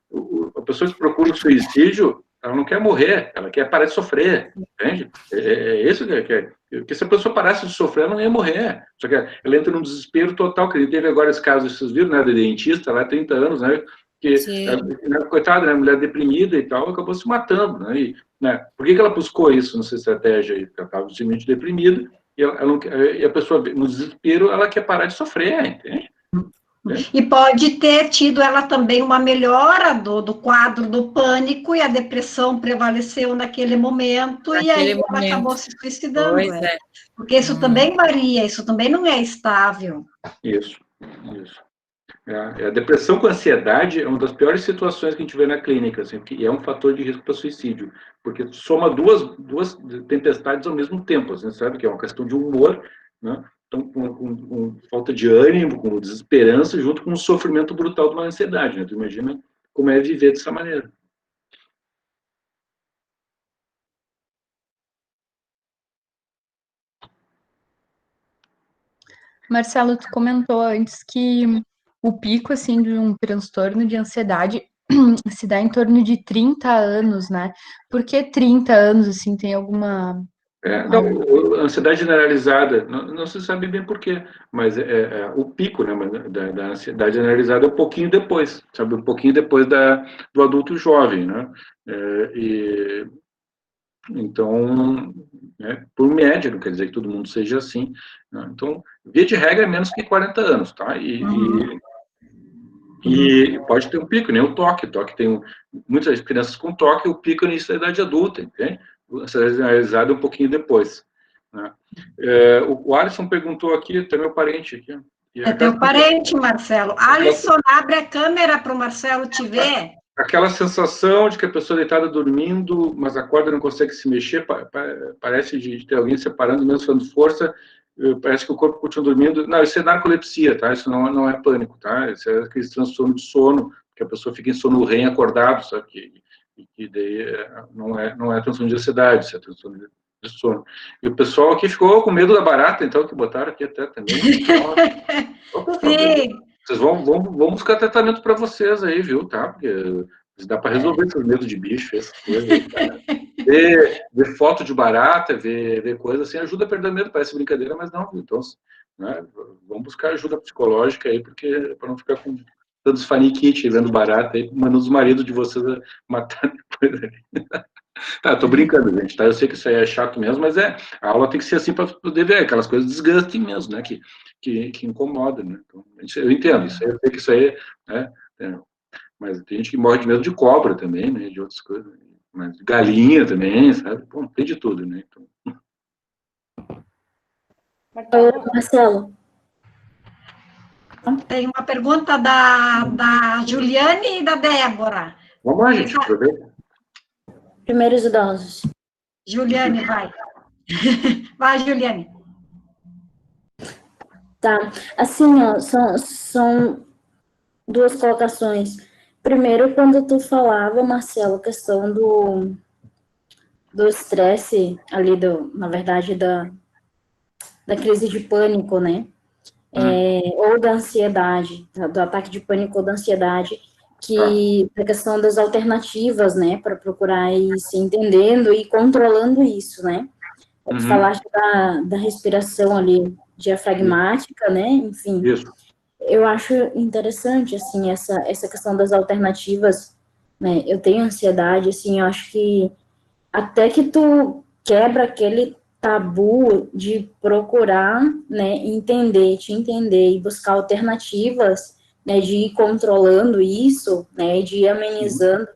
a pessoa que procura o suicídio, ela não quer morrer, ela quer parar de sofrer, entende? É isso que quer. Porque se a pessoa parasse de sofrer, ela não ia morrer. Só que ela entra num desespero total, que teve agora esse caso, vocês viram, né, da dentista, lá 30 anos, né, que, coitada, né, mulher deprimida e tal, acabou se matando, né, e, né, por que ela buscou isso nessa estratégia aí? Porque ela estava simplesmente deprimida, e a pessoa, no desespero, ela quer parar de sofrer, entende? E pode ter tido ela também uma melhora do quadro do pânico, e a depressão prevaleceu naquele momento, e aí ela acabou se suicidando. Porque isso também varia, isso também não é estável. Isso. A depressão com ansiedade é uma das piores situações que a gente vê na clínica, assim, e é um fator de risco para suicídio, porque soma duas tempestades ao mesmo tempo, assim, sabe? Que é uma questão de humor, né? Então, com falta de ânimo, com desesperança, junto com um sofrimento brutal de uma ansiedade, né? Tu imagina como é viver dessa maneira. Marcelo, tu comentou antes que o pico, assim, de um transtorno de ansiedade se dá em torno de 30 anos, né? Por que 30 anos, assim, tem alguma... Não, ansiedade generalizada, não se sabe bem por quê, mas o pico, né, da ansiedade generalizada é um pouquinho depois, sabe? Um pouquinho depois do adulto jovem, né? Então, né, por média, não quer dizer que todo mundo seja assim, né? Então, via de regra é menos que 40 anos, tá? E pode ter um pico, nem o toque tem muitas crianças com toque, o pico é no início da idade adulta, entende? A ansiedade generalizada é um pouquinho depois, né? O Alisson perguntou aqui, até meu parente aqui. É teu parente, Marcelo. Alisson, abre a câmera para o Marcelo te ver. Aquela sensação de que a pessoa deitada dormindo, mas acorda e não consegue se mexer, parece de ter alguém separando, mesmo fazendo força, parece que o corpo continua dormindo. Não, isso é narcolepsia, tá? Isso não é pânico, tá? Isso é aquele transtorno de sono, que a pessoa fica em sono REM acordado, sabe? Que daí não é transtorno de ansiedade, isso é transtorno de sono. E o pessoal aqui ficou com medo da barata, então, que botaram aqui até também. Sim. Vocês vão buscar tratamento para vocês aí, viu, tá? Porque dá para resolver esses medos de bicho, essas coisas. Ver foto de barata, ver coisas assim, ajuda a perder medo, parece brincadeira, mas não, então, né, vamos buscar ajuda psicológica aí, porque para não ficar com tantos faniquite vendo barata aí, mandando os maridos de vocês matar depois ali. Tá, tô brincando, gente, tá? Eu sei que isso aí é chato mesmo, mas a aula tem que ser assim para poder ver, aquelas coisas desgastem mesmo, né? Que incomoda, né? Então, eu entendo, isso aí, eu sei que isso aí, né? Mas tem gente que morre de medo de cobra também, né? De outras coisas, mas galinha também, sabe? Bom, tem de tudo, né? Então... Marcelo. Tem uma pergunta da Juliane e da Débora. Vamos lá, gente, aproveita. Primeiros idosos. Juliane, vai. Vai, Juliane. Tá. Assim, ó, são duas colocações. Primeiro, quando tu falava, Marcelo, a questão do estresse ali, na verdade, da crise de pânico, né? Ou da ansiedade, do ataque de pânico ou da ansiedade, que a questão das alternativas, né, para procurar ir se entendendo e controlando isso, né? Tu falaste da respiração ali diafragmática, né? Enfim, eu acho interessante, assim, essa questão das alternativas, né? Eu tenho ansiedade, assim, eu acho que até que tu quebra aquele tabu de procurar, né, te entender e buscar alternativas, né, de ir controlando isso, né, de ir amenizando,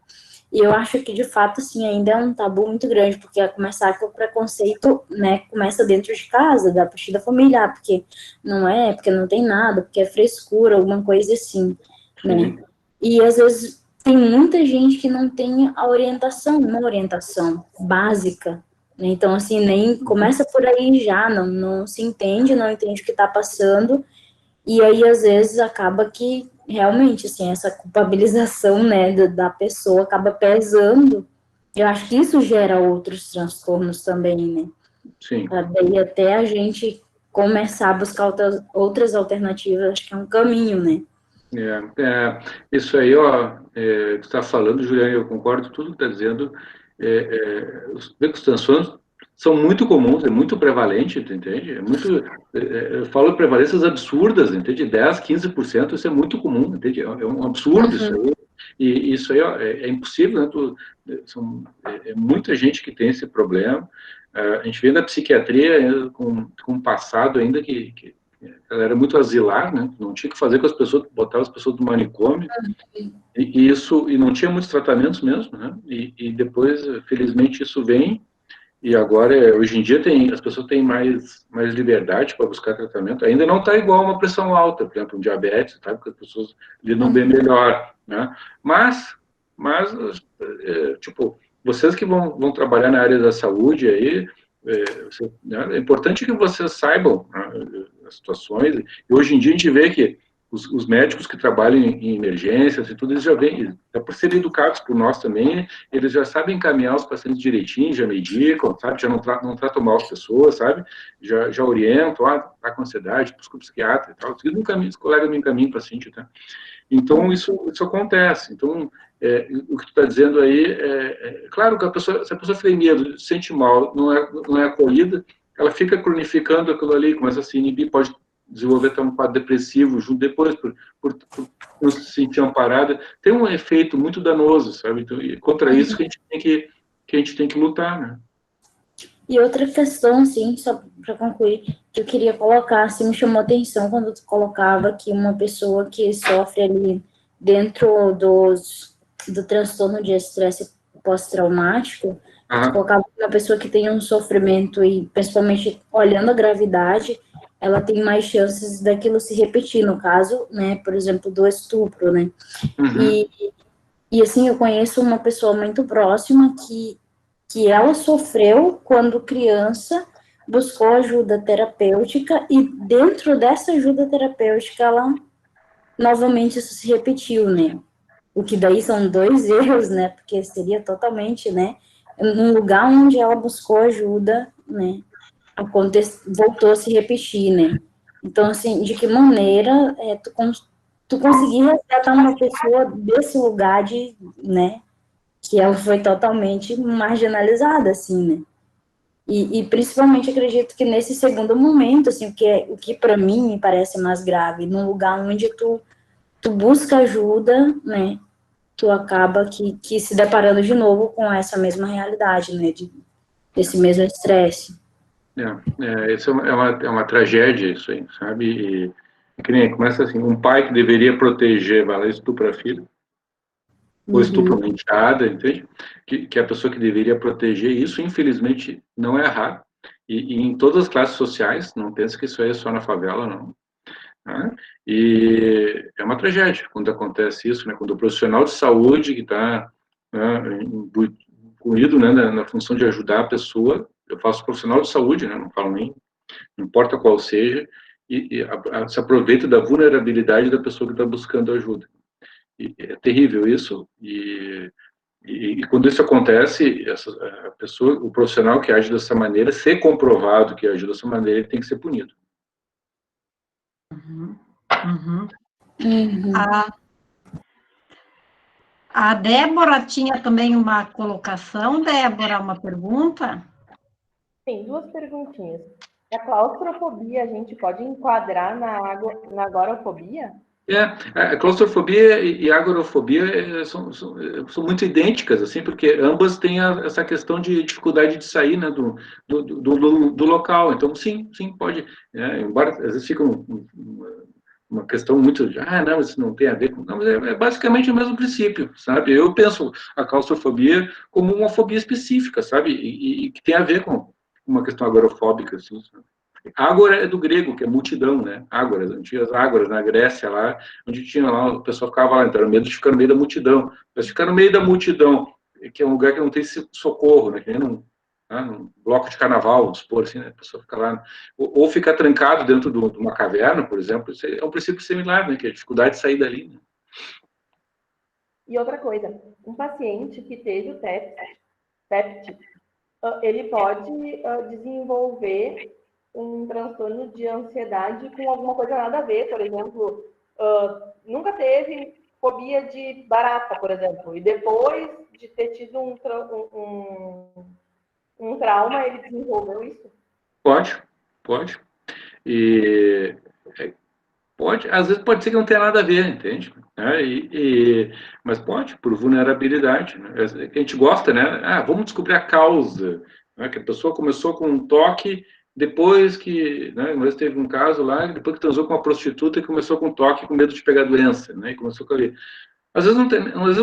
E eu acho que, de fato, assim, ainda é um tabu muito grande, porque a começar que o preconceito, né, começa dentro de casa, da partir da família, porque não é, porque não tem nada, porque é frescura, alguma coisa assim, né? E, às vezes, tem muita gente que não tem a orientação, uma orientação básica, né? Então, assim, nem começa por aí já, não se entende, não entende o que está passando, e aí, às vezes, acaba que, realmente, assim, essa culpabilização, né, da pessoa acaba pesando. Eu acho que isso gera outros transtornos também, né? Sim. Pra daí até a gente começar a buscar outras alternativas, acho que é um caminho, né? Isso aí, ó, tu está falando, Juliana, eu concordo com tudo que está dizendo. Os transtornos são muito comuns, é muito prevalente, tu entende? Eu falo prevalências absurdas, entende? 10, 15%, isso é muito comum, entende? É um absurdo isso aí. E isso aí, ó, é impossível, né? Muita gente que tem esse problema. A gente vê na psiquiatria com um passado ainda que ela era muito asilar, né? Não tinha que fazer com as pessoas, botava as pessoas no manicômio, e não tinha muitos tratamentos mesmo, né? E depois, felizmente, isso vem, e agora, hoje em dia, as pessoas têm mais liberdade para buscar tratamento. Ainda não está igual a uma pressão alta, por exemplo, um diabetes, tá? Porque as pessoas lidam bem melhor, né? Mas tipo, vocês que vão trabalhar na área da saúde aí, é importante que vocês saibam, né, as situações. E hoje em dia a gente vê que os médicos que trabalham em emergências e tudo, eles já vêm, por serem educados por nós também, eles já sabem encaminhar os pacientes direitinho, já medicam, sabe? Já não tratam mal as pessoas, sabe? Já orientam, tá com ansiedade, busca o psiquiatra e tal. Os colegas me encaminham o paciente, tá? Então, isso acontece. Então, o que tu está dizendo aí, claro que se a pessoa fica em medo, se sente mal, não é acolhida, ela fica cronificando aquilo ali, começa a se inibir, pode desenvolver até um quadro depressivo, junto depois, por não se sentir amparada. Tem um efeito muito danoso, sabe? Então, e contra isso que a gente tem que lutar, né? E outra questão, assim, só para concluir, que eu queria colocar, assim, me chamou a atenção quando tu colocava que uma pessoa que sofre ali dentro do transtorno de estresse pós-traumático, tu colocava uma pessoa que tem um sofrimento e, principalmente, olhando a gravidade, ela tem mais chances daquilo se repetir, no caso, né, por exemplo, do estupro, né? E assim, eu conheço uma pessoa muito próxima que ela sofreu quando criança, buscou ajuda terapêutica e dentro dessa ajuda terapêutica ela novamente isso se repetiu, né? O que daí são dois erros, né? Porque seria totalmente, né? Num lugar onde ela buscou ajuda, né? Voltou a se repetir, né? Então, assim, de que maneira tu conseguir resgatar uma pessoa desse lugar né? Que ela foi totalmente marginalizada, assim, né? E principalmente acredito que nesse segundo momento, assim, o que para mim me parece mais grave, num lugar onde tu busca ajuda, né? Tu acaba que se deparando de novo com essa mesma realidade, né? Desse mesmo estresse. Isso é uma tragédia, isso aí, sabe? E que nem começa assim, um pai que deveria proteger, vai lá e estupra a filha, ou estupro uma enteada, entende? Que a pessoa que deveria proteger isso, infelizmente, não é raro. E em todas as classes sociais, não pensa que isso aí é só na favela, não. Né? E é uma tragédia quando acontece isso, né? Quando o profissional de saúde que está, né, incluído, né, na função de ajudar a pessoa, eu faço profissional de saúde, né? Não falo nem, não importa qual seja, se aproveita da vulnerabilidade da pessoa que está buscando ajuda. E é terrível isso, e quando isso acontece, a pessoa, o profissional que age dessa maneira, ser comprovado que age dessa maneira, ele tem que ser punido. A Débora tinha também uma colocação. Débora, uma pergunta? Tem duas perguntinhas. A claustrofobia a gente pode enquadrar na agorafobia? A claustrofobia e a agorafobia são muito idênticas, assim, porque ambas têm essa questão de dificuldade de sair, né, do local. Então, sim, pode. Embora às vezes fica uma questão muito de, não, isso não tem a ver com... Não, mas é basicamente o mesmo princípio, sabe? Eu penso a claustrofobia como uma fobia específica, sabe? E que tem a ver com uma questão agorafóbica, assim, sabe? Ágora é do grego, que é multidão, né? Ágoras, antigas ágoras, na Grécia, lá, onde tinha lá, o pessoal ficava lá, então era medo de ficar no meio da multidão. Mas ficar no meio da multidão, que é um lugar que não tem socorro, né? Que nem num bloco de carnaval, vamos supor assim, né? A pessoa fica lá, ou ficar trancado dentro de uma caverna, por exemplo, isso é um princípio similar, né? Que é a dificuldade de sair dali, né? E outra coisa, um paciente que teve o TEPT, ele pode desenvolver um transtorno de ansiedade com alguma coisa nada a ver, por exemplo, nunca teve fobia de barata, por exemplo, e depois de ter tido um trauma, ele desenvolveu isso? Pode. E pode, às vezes pode ser que não tenha nada a ver, entende? Mas pode, por vulnerabilidade, né? A gente gosta, né? Vamos descobrir a causa, né? Que a pessoa começou com um toque, depois que, né? Mas teve um caso lá, depois que transou com uma prostituta e começou com um toque, com medo de pegar doença, né? E começou com ali. Às vezes não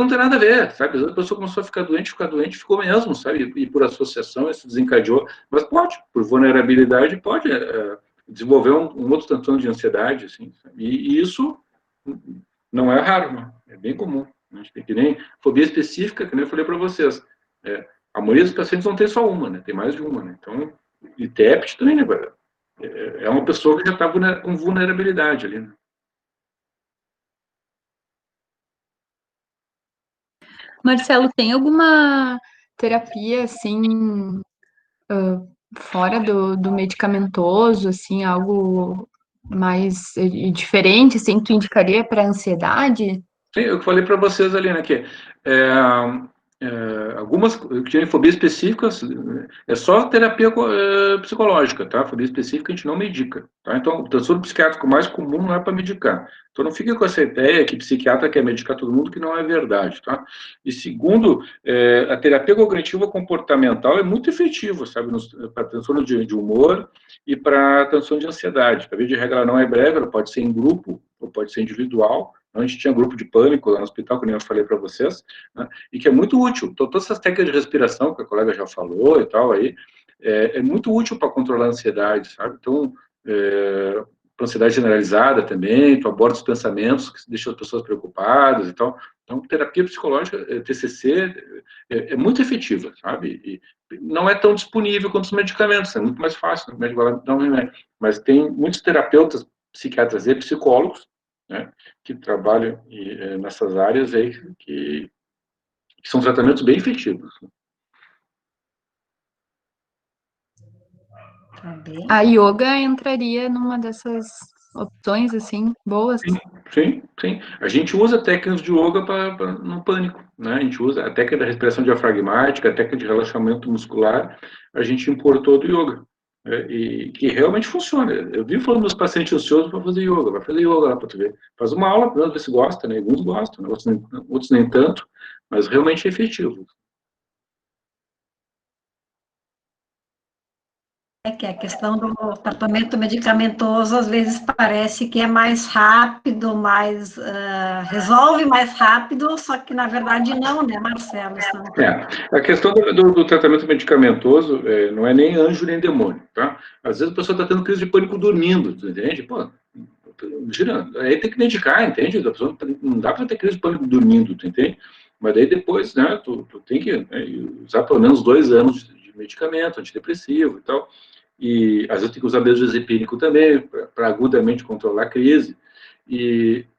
tem nada a ver, sabe? Às vezes a pessoa começou a ficar doente, ficou mesmo, sabe? E por associação isso desencadeou. Mas pode, por vulnerabilidade, pode desenvolver um outro transtorno de ansiedade, assim. Sabe? E isso não é raro, né? É bem comum. A gente tem que nem fobia específica, que nem eu falei para vocês. A maioria dos pacientes não tem só uma, né? Tem mais de uma, né? Então, e TEPT também, né? É uma pessoa que já está com vulnerabilidade ali, né? Marcelo, tem alguma terapia, assim, fora do medicamentoso, assim, algo mais diferente, assim, que tu indicaria para ansiedade? Sim, eu falei para vocês ali, né, que algumas que têm fobia específicas é só terapia psicológica, tá? Fobia específica a gente não medica, tá? Então, o transtorno psiquiátrico mais comum não é para medicar. Então, não fique com essa ideia que psiquiatra quer medicar todo mundo, que não é verdade, tá? E segundo, a terapia cognitiva comportamental é muito efetiva, sabe? Para transtorno de humor e para transtorno de ansiedade. A via de regra ela não é breve, ela pode ser em grupo ou pode ser individual. A gente tinha grupo de pânico lá no hospital, como eu falei para vocês, né? E que é muito útil. Então, todas essas técnicas de respiração, que a colega já falou e tal, aí, é muito útil para controlar a ansiedade, sabe? Então, para ansiedade generalizada também, tu aborda os pensamentos que deixam as pessoas preocupadas e tal. Então, terapia psicológica, TCC, é muito efetiva, sabe? E não é tão disponível quanto os medicamentos, é muito mais fácil, o médico vai lá dar um remédio. Mas tem muitos terapeutas, psiquiatras e psicólogos, né, que trabalham nessas áreas aí, que são tratamentos bem efetivos. A yoga entraria numa dessas opções, assim, boas? Sim. A gente usa técnicas de yoga no pânico, né? A gente usa a técnica da respiração diafragmática, a técnica de relaxamento muscular, a gente importou do yoga. E que realmente funciona. Eu vivo falando dos pacientes ansiosos para fazer yoga, vai fazer yoga lá para tu ver. Faz uma aula para ver se gosta, né? Alguns gostam, né? Outros nem tanto, mas realmente é efetivo. Que a questão do tratamento medicamentoso, às vezes, parece que é mais rápido, resolve mais rápido, só que, na verdade, não, né, Marcelo? A questão do tratamento medicamentoso não é nem anjo nem demônio, tá? Às vezes a pessoa está tendo crise de pânico dormindo, tu entende? Pô, girando. Aí tem que medicar, entende? A pessoa não dá para ter crise de pânico dormindo, tu entende? Mas daí depois, né, tu tem que usar pelo menos 2 anos de medicamento, antidepressivo e tal. E às vezes tem que usar benzodiazepínico também, para agudamente controlar a crise.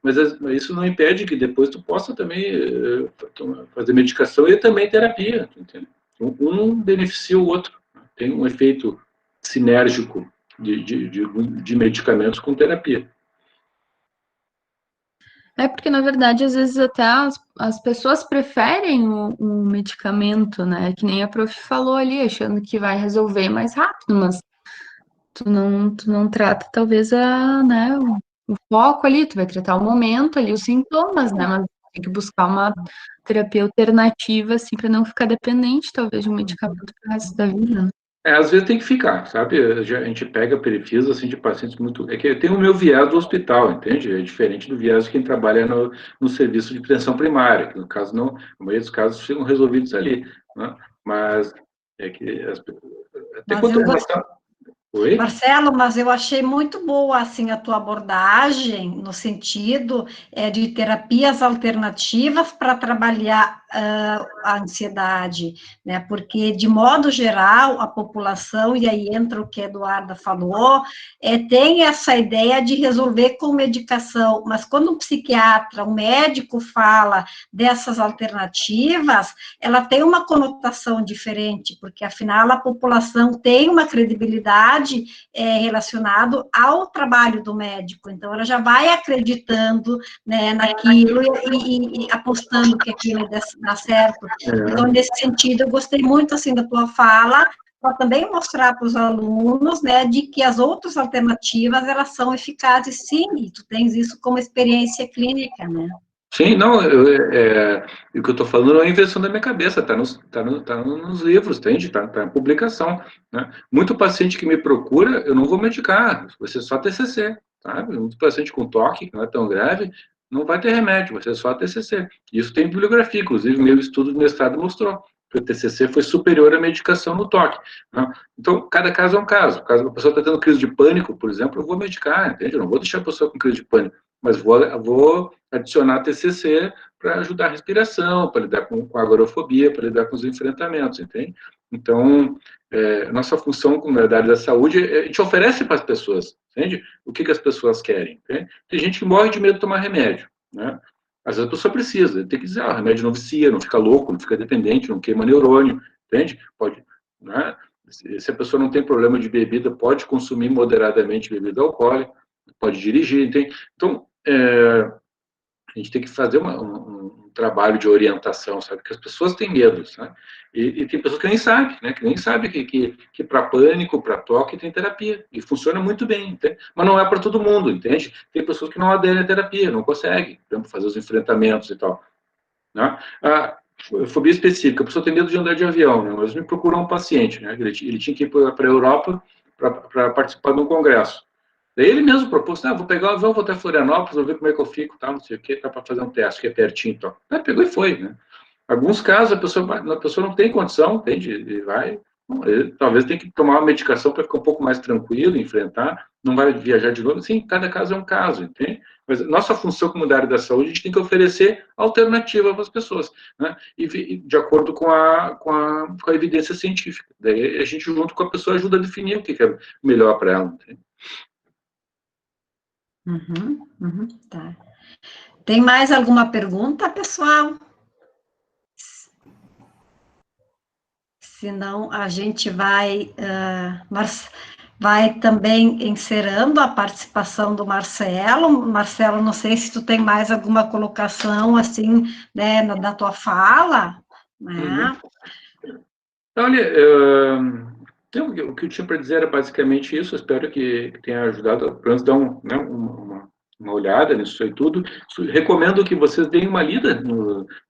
Mas isso não impede que depois tu possa também fazer medicação e também terapia, entende? Um beneficia o outro. Tem um efeito sinérgico de medicamentos com terapia. Porque, na verdade, às vezes até as pessoas preferem o medicamento, né? Que nem a prof falou ali, achando que vai resolver mais rápido, mas tu não trata, talvez, o foco ali, tu vai tratar o momento ali, os sintomas, né? Mas tem que buscar uma terapia alternativa, assim, para não ficar dependente, talvez, de um medicamento pro resto da vida, né? Às vezes tem que ficar, sabe? A gente pega perfis, assim, de pacientes muito... É que tem o meu viés do hospital, entende? É diferente do viés de quem trabalha no serviço de prevenção primária, que no caso não... A maioria dos casos ficam resolvidos ali, né? Mas é que... Até quanto... Oi? Marcelo, mas eu achei muito boa assim a tua abordagem no sentido de terapias alternativas para trabalhar a ansiedade, né? Porque de modo geral a população, e aí entra o que a Eduarda falou, tem essa ideia de resolver com medicação, mas quando um psiquiatra, um médico fala dessas alternativas, ela tem uma conotação diferente, porque afinal a população tem uma credibilidade relacionado ao trabalho do médico, então ela já vai acreditando, né, naquilo e apostando que aquilo dá certo. Então, nesse sentido, eu gostei muito, assim, da tua fala, para também mostrar para os alunos, né, de que as outras alternativas, elas são eficazes, sim, e tu tens isso como experiência clínica, né? Sim, não, o que eu estou falando não é invenção da minha cabeça, está nos livros, entende? Está em publicação, né? Muito paciente que me procura, eu não vou medicar, vai ser só TCC, sabe? Muito paciente com toque, que não é tão grave, não vai ter remédio, vai ser só TCC. Isso tem bibliografia, inclusive meu estudo de mestrado mostrou que o TCC foi superior à medicação no toque, né? Então, cada caso é um caso. Caso a pessoa está tendo crise de pânico, por exemplo, eu vou medicar, entende? Eu não vou deixar a pessoa com crise de pânico, mas vou adicionar TCC para ajudar a respiração, para lidar com a agorafobia, para lidar com os enfrentamentos, entende? Então, nossa função como área da saúde, a gente oferece para as pessoas, entende? O que as pessoas querem, entende? Tem gente que morre de medo de tomar remédio, né? Às vezes a pessoa precisa, tem que dizer, o remédio não vicia, não fica louco, não fica dependente, não queima neurônio, entende? Pode, né? Se a pessoa não tem problema de bebida, pode consumir moderadamente bebida alcoólica, pode dirigir, entende? Então, a gente tem que fazer um trabalho de orientação, sabe? Porque as pessoas têm medo, sabe? E tem pessoas que nem sabem, né? Que nem sabem que para pânico, para toque, tem terapia. E funciona muito bem, entende? Mas não é para todo mundo, entende? Tem pessoas que não aderem à terapia, não conseguem, por exemplo, fazer os enfrentamentos e tal, né? Fobia específica, a pessoa tem medo de andar de avião, né? Mas me procurou um paciente, né? Ele tinha que ir para a Europa para participar de um congresso. Daí ele mesmo propôs, vou pegar o avião, vou até Florianópolis, vou ver como é que eu fico, tá, não sei o que, tá para fazer um teste, que é pertinho, então. Pegou e foi, né? Alguns casos, a pessoa não tem condição, entende? E vai, talvez tenha que tomar uma medicação para ficar um pouco mais tranquilo, enfrentar, não vai viajar de novo. Sim, cada caso é um caso, entende? Mas nossa função como área da saúde, a gente tem que oferecer alternativa para as pessoas, né? E de acordo com a evidência científica. Daí a gente, junto com a pessoa, ajuda a definir o que é melhor para ela, entende? Tá. Tem mais alguma pergunta, pessoal? Senão a gente vai também encerrando a participação do Marcelo. Marcelo, não sei se tu tem mais alguma colocação, assim, né, da tua fala, né? Olha, o que eu tinha para dizer era basicamente isso. Eu espero que tenha ajudado, pelo menos dar uma olhada nisso aí tudo. Recomendo que vocês deem uma lida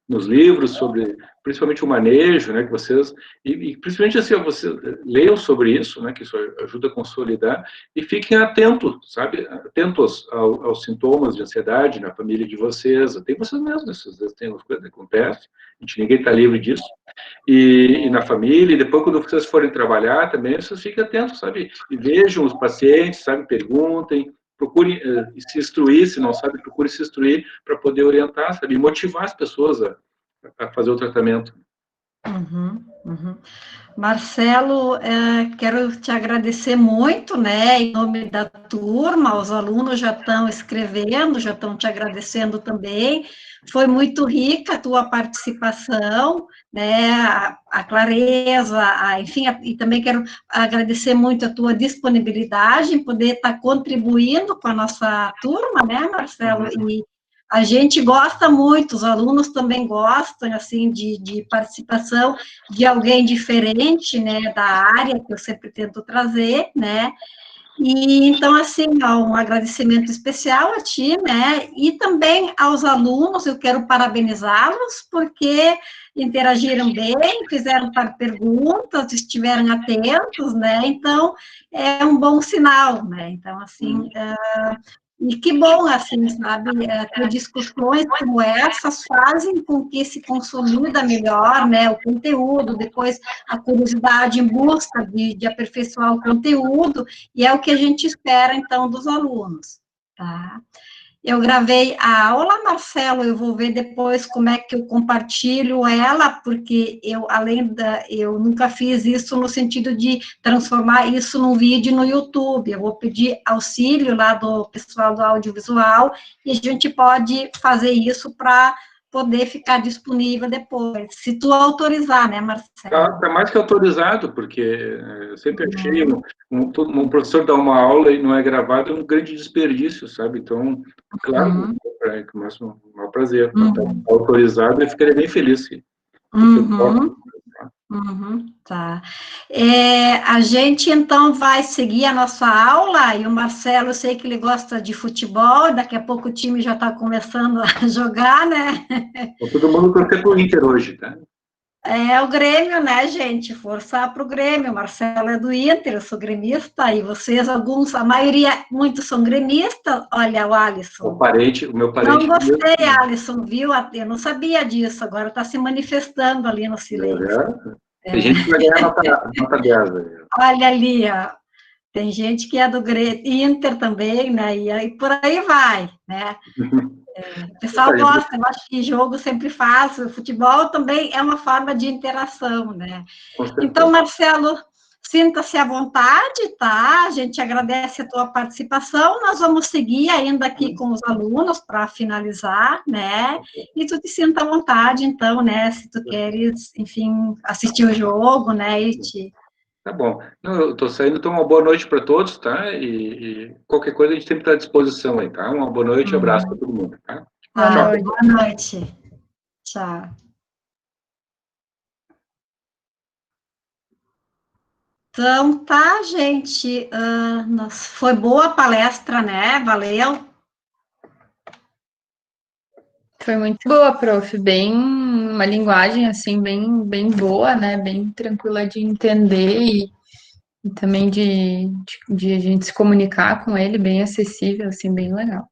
nos livros sobre, principalmente o manejo, né, que vocês, e principalmente assim, vocês leiam sobre isso, né, que isso ajuda a consolidar, e fiquem atentos, sabe, atentos aos sintomas de ansiedade na família de vocês, até vocês mesmos, às vezes tem umas coisas que acontecem, ninguém está livre disso, e na família, e depois quando vocês forem trabalhar também, vocês fiquem atentos, sabe, e vejam os pacientes, sabe, perguntem, procure se instruir, se não sabe, procure se instruir para poder orientar, sabe, e motivar as pessoas a fazer o tratamento. Marcelo, quero te agradecer muito, né, em nome da turma, os alunos já estão escrevendo, já estão te agradecendo também, foi muito rica a tua participação, né, a clareza, enfim, e também quero agradecer muito a tua disponibilidade em poder estar contribuindo com a nossa turma, né, Marcelo, e a gente gosta muito, os alunos também gostam, assim, de participação de alguém diferente, né, da área que eu sempre tento trazer, né, E, então, assim, ó, um agradecimento especial a ti, né, e também aos alunos, eu quero parabenizá-los, porque interagiram bem, fizeram perguntas, estiveram atentos, né, então, é um bom sinal, né, então, assim, e que bom, assim, sabe, ter discussões como essas fazem com que se consolida melhor, né, o conteúdo, depois a curiosidade em busca de aperfeiçoar o conteúdo, e é o que a gente espera, então, dos alunos, tá? Eu gravei a aula, Marcelo, eu vou ver depois como é que eu compartilho ela, porque eu nunca fiz isso no sentido de transformar isso num vídeo no YouTube. Eu vou pedir auxílio lá do pessoal do audiovisual e a gente pode fazer isso para poder ficar disponível depois, se tu autorizar, né, Marcelo? Está mais que autorizado, porque eu sempre achei um professor dar uma aula e não é gravado é um grande desperdício, sabe? Então, claro, é um maior prazer. Está autorizado, eu ficaria bem feliz se tá. A gente, então, vai seguir a nossa aula, e o Marcelo, eu sei que ele gosta de futebol, daqui a pouco o time já está começando a jogar, né? Todo mundo torcer para o Inter hoje, tá? É o Grêmio, né, gente? Força para o Grêmio. O Marcelo é do Inter, eu sou gremista, e vocês, alguns, a maioria, muitos são gremistas. Olha, o Alisson. O meu parente. Não gostei, Alisson, viu? Eu não sabia disso, agora está se manifestando ali no silêncio. Tem gente que vai ganhar nota 10. Olha ali, ó. Tem gente que é do Inter também, né? E por aí vai, né? O pessoal gosta, eu acho que jogo sempre faz, o futebol também é uma forma de interação, né? Então, Marcelo, sinta-se à vontade, tá? A gente agradece a tua participação, nós vamos seguir ainda aqui com os alunos para finalizar, né? E tu te sinta à vontade, então, né? Se tu queres, enfim, assistir o jogo, né? Tá bom. Eu estou saindo, então uma boa noite para todos, tá? E qualquer coisa a gente sempre está à disposição aí, tá? Uma boa noite, abraço para todo mundo, tá? Boa noite. Tchau. Então, tá, gente. Foi boa a palestra, né? Valeu. Foi muito boa, prof. Uma linguagem, assim, bem boa, né? Bem tranquila de entender e também de a gente se comunicar com ele, bem acessível, assim, bem legal.